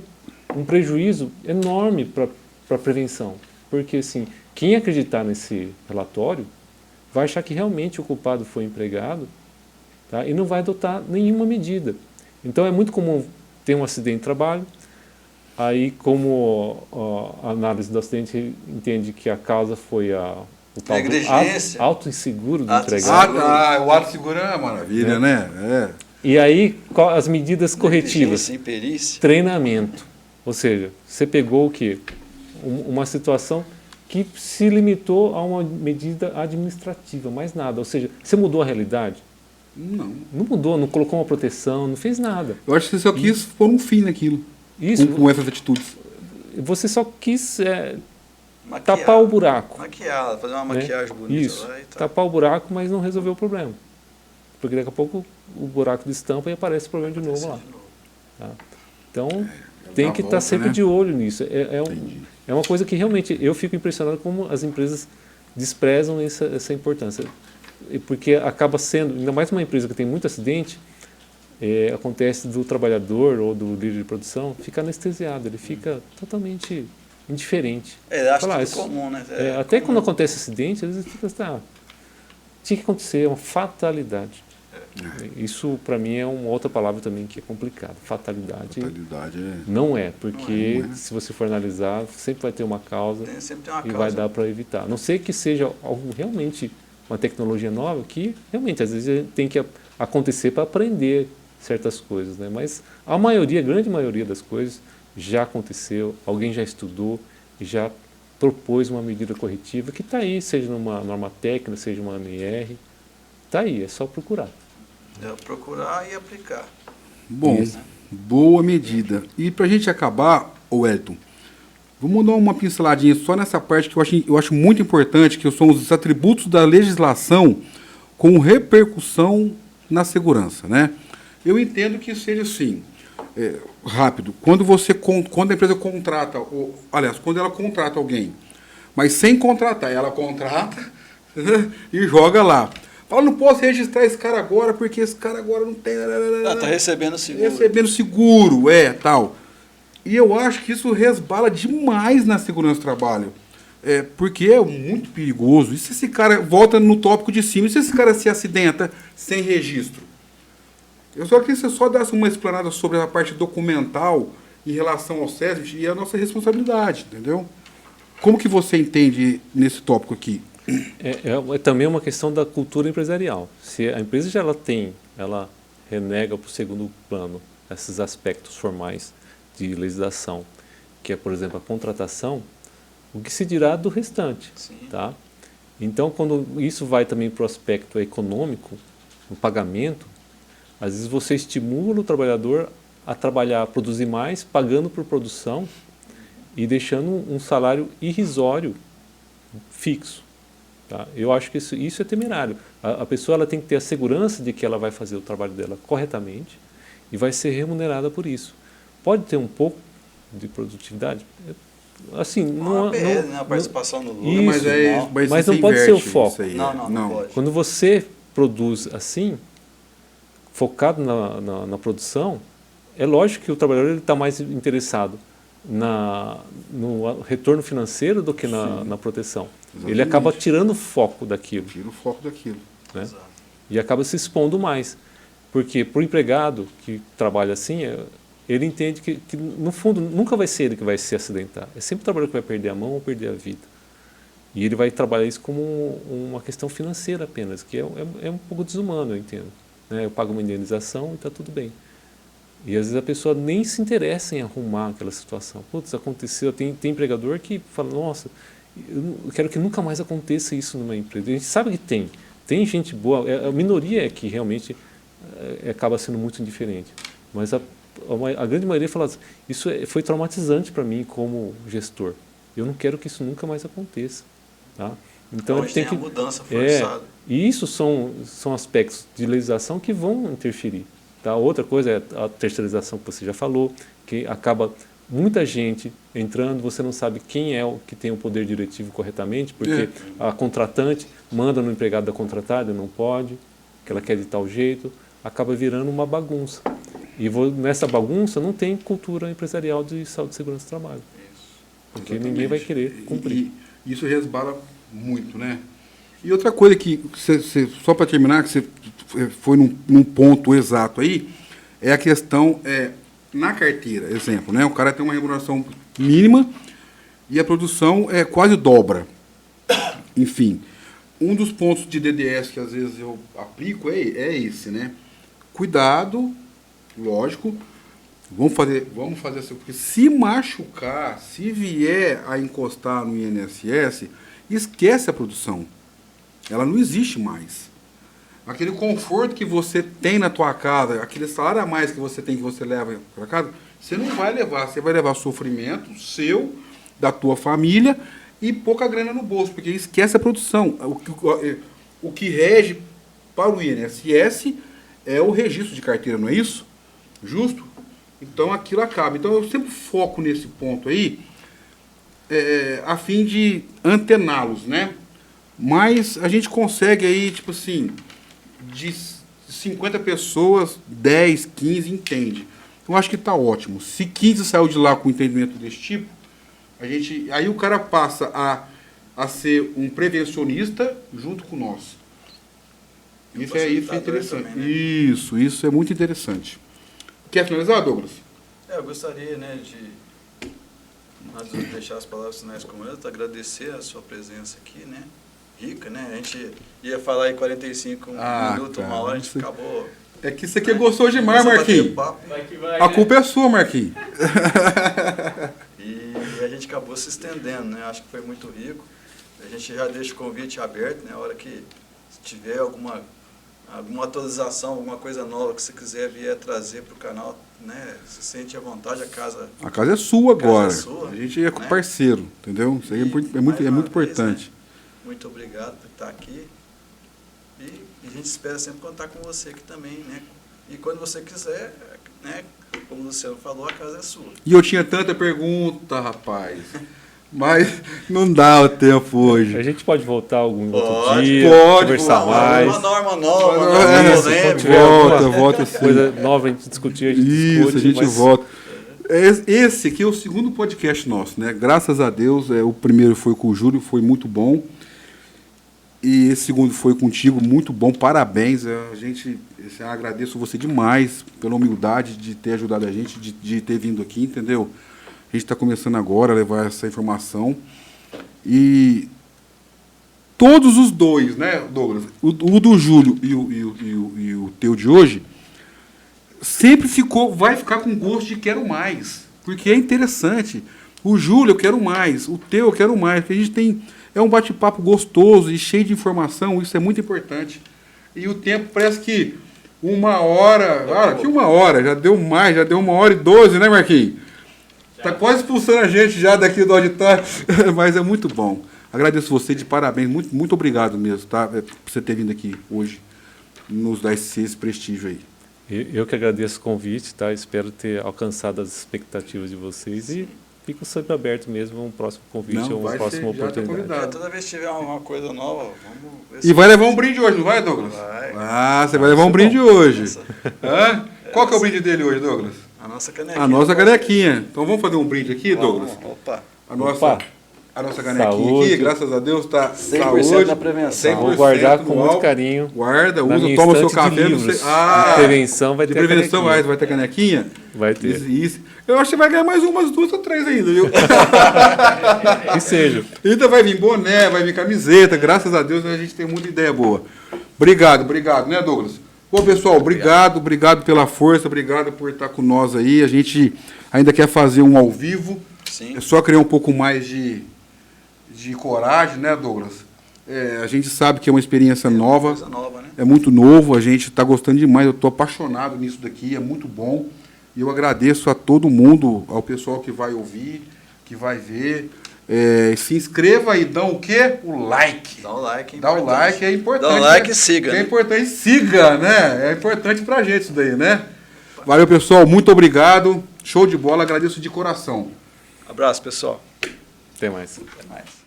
Speaker 2: um prejuízo enorme para a prevenção, porque assim, quem acreditar nesse relatório vai achar que realmente o culpado foi empregado, tá? E não vai adotar nenhuma medida. Então é muito comum ter um acidente de trabalho. Aí, como a análise do acidente entende que a causa foi o tal
Speaker 1: Negligência.
Speaker 2: auto inseguro do
Speaker 1: Ato
Speaker 2: empregado.
Speaker 3: O ato seguro é uma maravilha, né?
Speaker 2: E aí, as medidas corretivas?
Speaker 1: Sem perícia.
Speaker 2: Treinamento. Ou seja, você pegou o quê? Uma situação que se limitou a uma medida administrativa, mais nada. Ou seja, você mudou a realidade?
Speaker 3: Não.
Speaker 2: Não mudou, não colocou uma proteção, não fez nada.
Speaker 3: Eu acho que você só quis pôr um fim naquilo.
Speaker 2: Isso.
Speaker 3: Com essas atitudes.
Speaker 2: Você só quis tapar o buraco.
Speaker 1: Maquiar, fazer uma
Speaker 2: né?
Speaker 1: maquiagem bonita
Speaker 2: Isso,
Speaker 1: lá e tal.
Speaker 2: tapar o buraco, mas não resolver o problema. Porque daqui a pouco o buraco destampa e aparece o problema de novo lá. Tá? Então, tem que estar sempre de olho nisso. É uma coisa que realmente eu fico impressionado como as empresas desprezam essa importância. Porque acaba sendo, ainda mais uma empresa que tem muito acidente, acontece do trabalhador ou do líder de produção ficar anestesiado, ele fica totalmente indiferente.
Speaker 1: Acho tudo comum, né?
Speaker 2: Até
Speaker 1: comum.
Speaker 2: quando acontece acidente, às vezes fica assim, tinha que acontecer, é uma fatalidade. Isso, para mim, é uma outra palavra também que é complicada. Fatalidade não é, porque se você for analisar, sempre vai ter uma causa
Speaker 1: Sempre tem uma
Speaker 2: e
Speaker 1: causa.
Speaker 2: vai dar para evitar. A não ser que seja algo realmente, uma tecnologia nova, que realmente, às vezes, tem que acontecer para aprender certas coisas, né? Mas a grande maioria das coisas já aconteceu, alguém já estudou e já propôs uma medida corretiva que está aí, seja numa norma técnica, seja uma ANR, está aí, é só procurar.
Speaker 1: Procurar e aplicar.
Speaker 3: Bom, boa medida. E para a gente acabar, Wellington, vamos dar uma pinceladinha só nessa parte que eu acho muito importante, que são os atributos da legislação com repercussão na segurança, né? Eu entendo que seja assim, rápido. Quando a empresa contrata, quando ela contrata alguém, mas sem contratar, ela contrata e joga lá. Fala, não posso registrar esse cara agora, porque esse cara agora não tem...
Speaker 1: Está recebendo seguro.
Speaker 3: Recebendo seguro, tal. E eu acho que isso resbala demais na segurança do trabalho. Porque é muito perigoso. E se esse cara volta no tópico de cima, e se esse cara se acidenta sem registro? Eu só queria que você só desse uma explanada sobre a parte documental em relação ao SESMIT e a nossa responsabilidade, entendeu? Como que você entende nesse tópico aqui?
Speaker 2: É também uma questão da cultura empresarial. Se a empresa ela renega para o segundo plano esses aspectos formais de legislação, que é, por exemplo, a contratação, o que se dirá do restante? Tá? Então, quando isso vai também para o aspecto econômico, no pagamento, às vezes você estimula o trabalhador a trabalhar, a produzir mais, pagando por produção e deixando um salário irrisório fixo. Tá? Eu acho que isso é temerário. A pessoa ela tem que ter a segurança de que ela vai fazer o trabalho dela corretamente e vai ser remunerada por isso. Pode ter um pouco de produtividade? Assim, não,
Speaker 1: a participação no lucro.
Speaker 2: Isso, mas não pode ser o foco.
Speaker 1: Não pode.
Speaker 2: Quando você produz assim, focado na produção, é lógico que o trabalhador está mais interessado no retorno financeiro do que na proteção. Exatamente. Ele acaba tirando o foco daquilo.
Speaker 3: Tira o foco daquilo.
Speaker 2: Né? E acaba se expondo mais. Porque para o empregado que trabalha assim, ele entende que, no fundo, nunca vai ser ele que vai se acidentar. É sempre o trabalhador que vai perder a mão ou perder a vida. E ele vai trabalhar isso como uma questão financeira apenas, que é um pouco desumano, eu entendo. Né? Eu pago uma indenização e está tudo bem. E às vezes a pessoa nem se interessa em arrumar aquela situação. Putz, aconteceu. Tem empregador que fala, nossa, eu quero que nunca mais aconteça isso numa empresa. A gente sabe que tem gente boa, a minoria é que realmente acaba sendo muito indiferente. Mas a grande maioria fala assim, isso foi traumatizante para mim como gestor. Eu não quero que isso nunca mais aconteça. Tá? Então
Speaker 1: tem a mudança forçada.
Speaker 2: E isso são aspectos de legislação que vão interferir. Tá? Outra coisa é a terceirização que você já falou, que acaba muita gente entrando, você não sabe quem é o que tem o poder diretivo corretamente, porque a contratante manda no empregado da contratada, não pode, que ela quer de tal jeito, acaba virando uma bagunça. E nessa bagunça não tem cultura empresarial de saúde e segurança do trabalho. Porque ninguém vai querer cumprir.
Speaker 3: E isso resbala muito, né? E outra coisa que, só para terminar, que você foi num ponto exato aí, é a questão, na carteira, exemplo, né? O cara tem uma remuneração mínima e a produção quase dobra. Enfim, um dos pontos de DDS que às vezes eu aplico é esse, né? Cuidado, lógico, vamos fazer assim, porque se machucar, se vier a encostar no INSS, esquece a produção. Ela não existe mais. Aquele conforto que você tem na tua casa, aquele salário a mais que você tem, que você leva para casa, você não vai levar. Você vai levar sofrimento seu, da tua família, e pouca grana no bolso, porque esquece a produção. O que rege para o INSS é o registro de carteira, não é isso? Justo? Então aquilo acaba. Então eu sempre foco nesse ponto aí, a fim de antená-los, né? Mas a gente consegue aí, tipo assim, de 50 pessoas, 10, 15 entende. Então acho que está ótimo. Se 15 saiu de lá com entendimento desse tipo, aí o cara passa a ser um prevencionista junto com nós. Isso é interessante.
Speaker 1: Também, né?
Speaker 3: Isso é muito interessante. Quer finalizar, Douglas?
Speaker 1: Eu gostaria, né, antes de deixar as palavras finais com eles, agradecer a sua presença aqui, né? Rica, né? A gente ia falar aí 45 minutos,
Speaker 3: cara,
Speaker 1: uma hora, a gente acabou.
Speaker 3: É que você gostou demais, Marquinhos.
Speaker 4: Vai que vai,
Speaker 3: A
Speaker 4: né?
Speaker 3: culpa é sua, Marquinhos.
Speaker 1: E a gente acabou se estendendo, né? Acho que foi muito rico. A gente já deixa o convite aberto, né? A hora que tiver alguma atualização, alguma coisa nova que você quiser vir trazer para o canal, né? Se sente à vontade, a casa
Speaker 3: É sua agora.
Speaker 1: é sua,
Speaker 3: A gente é
Speaker 1: né?
Speaker 3: parceiro, entendeu? Isso aí é muito importante.
Speaker 1: Vez, né? Muito obrigado por estar aqui. E a gente espera sempre contar com você aqui também, né? E quando você quiser, né? Como o Luciano falou, a casa é sua.
Speaker 3: E eu tinha tanta pergunta, rapaz. Mas não dá o tempo hoje.
Speaker 2: A gente pode voltar algum outro
Speaker 1: Pode,
Speaker 2: dia,
Speaker 3: pode,
Speaker 2: conversar
Speaker 3: pode.
Speaker 2: mais.
Speaker 1: Uma norma nova,
Speaker 3: É,
Speaker 1: uma norma
Speaker 2: Isso,
Speaker 1: polêmica.
Speaker 2: quando tiver
Speaker 3: Volta sim.
Speaker 2: coisa nova a gente discutir, a gente discute.
Speaker 3: Isso, a gente
Speaker 2: mas
Speaker 3: volta. Esse aqui é o segundo podcast nosso, né? Graças a Deus, o primeiro foi com o Júlio, foi muito bom. E esse segundo foi contigo, muito bom, parabéns. Eu agradeço você demais pela humildade de ter ajudado a gente, de ter vindo aqui, entendeu? A gente está começando agora a levar essa informação. E todos os dois, né, Douglas? O do Júlio e o teu de hoje, sempre vai ficar com gosto de quero mais. Porque é interessante. O Júlio, eu quero mais. O teu, eu quero mais. Porque a gente é um bate-papo gostoso e cheio de informação. Isso é muito importante. E o tempo parece que 1 hora... Ah, que 1 hora. Já deu mais. Já deu 1h12, né, Marquinhos? Está quase expulsando a gente já daqui do auditório. Mas é muito bom. Agradeço você de parabéns. Muito, muito obrigado mesmo, tá? Por você ter vindo aqui hoje. Nos dar esse prestígio aí.
Speaker 2: Eu que agradeço o convite, tá? Espero ter alcançado as expectativas de vocês e fico sempre aberto mesmo a um próximo convite ou uma próxima oportunidade.
Speaker 1: Toda vez que tiver alguma coisa nova, vamos ver
Speaker 3: E vai levar um brinde hoje, não vai, Douglas?
Speaker 1: Vai.
Speaker 3: Ah, você vai levar um brinde hoje.
Speaker 1: Nossa.
Speaker 3: Hã? Qual que é o brinde dele hoje, Douglas?
Speaker 1: A nossa canequinha.
Speaker 3: A nossa canequinha. Então vamos fazer um brinde aqui, Douglas?
Speaker 1: Opa.
Speaker 3: A nossa canequinha
Speaker 2: Saúde.
Speaker 3: aqui, graças a Deus, está
Speaker 1: 100%
Speaker 3: saúde.
Speaker 1: da prevenção.
Speaker 3: 100%
Speaker 2: Vou guardar com
Speaker 3: no
Speaker 2: muito
Speaker 3: álcool.
Speaker 2: carinho.
Speaker 3: Guarda,
Speaker 2: Na
Speaker 3: usa,
Speaker 2: minha
Speaker 3: toma seu
Speaker 2: estante de
Speaker 3: café.
Speaker 2: livros.
Speaker 3: Ah,
Speaker 2: De prevenção vai
Speaker 3: de
Speaker 2: ter a
Speaker 3: prevenção
Speaker 2: canequinha.
Speaker 3: vai ter canequinha?
Speaker 2: Vai ter.
Speaker 3: Isso. Eu acho que você vai ganhar mais umas 2 ou 3 ainda, viu?
Speaker 2: Que seja.
Speaker 3: Ainda vai vir boné, vai vir camiseta. Graças a Deus a gente tem muita ideia boa. Obrigado, né, Douglas? Bom, pessoal, obrigado pela força, obrigado por estar com nós aí. A gente ainda quer fazer um ao vivo.
Speaker 1: Sim.
Speaker 3: É só criar um pouco mais de coragem, né, Douglas? A gente sabe que é uma experiência nova.
Speaker 1: Coisa nova, né?
Speaker 3: É muito novo, a gente está gostando demais. Eu estou apaixonado nisso daqui, é muito bom. E eu agradeço a todo mundo, ao pessoal que vai ouvir, que vai ver. Se inscreva e dá o quê? O like.
Speaker 1: Dá o like,
Speaker 3: Dá o like, é importante.
Speaker 1: Dá o like
Speaker 3: né?
Speaker 1: e siga.
Speaker 3: É
Speaker 1: né?
Speaker 3: importante, siga, né? É importante pra gente isso daí, né? Valeu, pessoal. Muito obrigado. Show de bola. Agradeço de coração.
Speaker 1: Abraço, pessoal.
Speaker 2: Até mais.
Speaker 1: Até mais.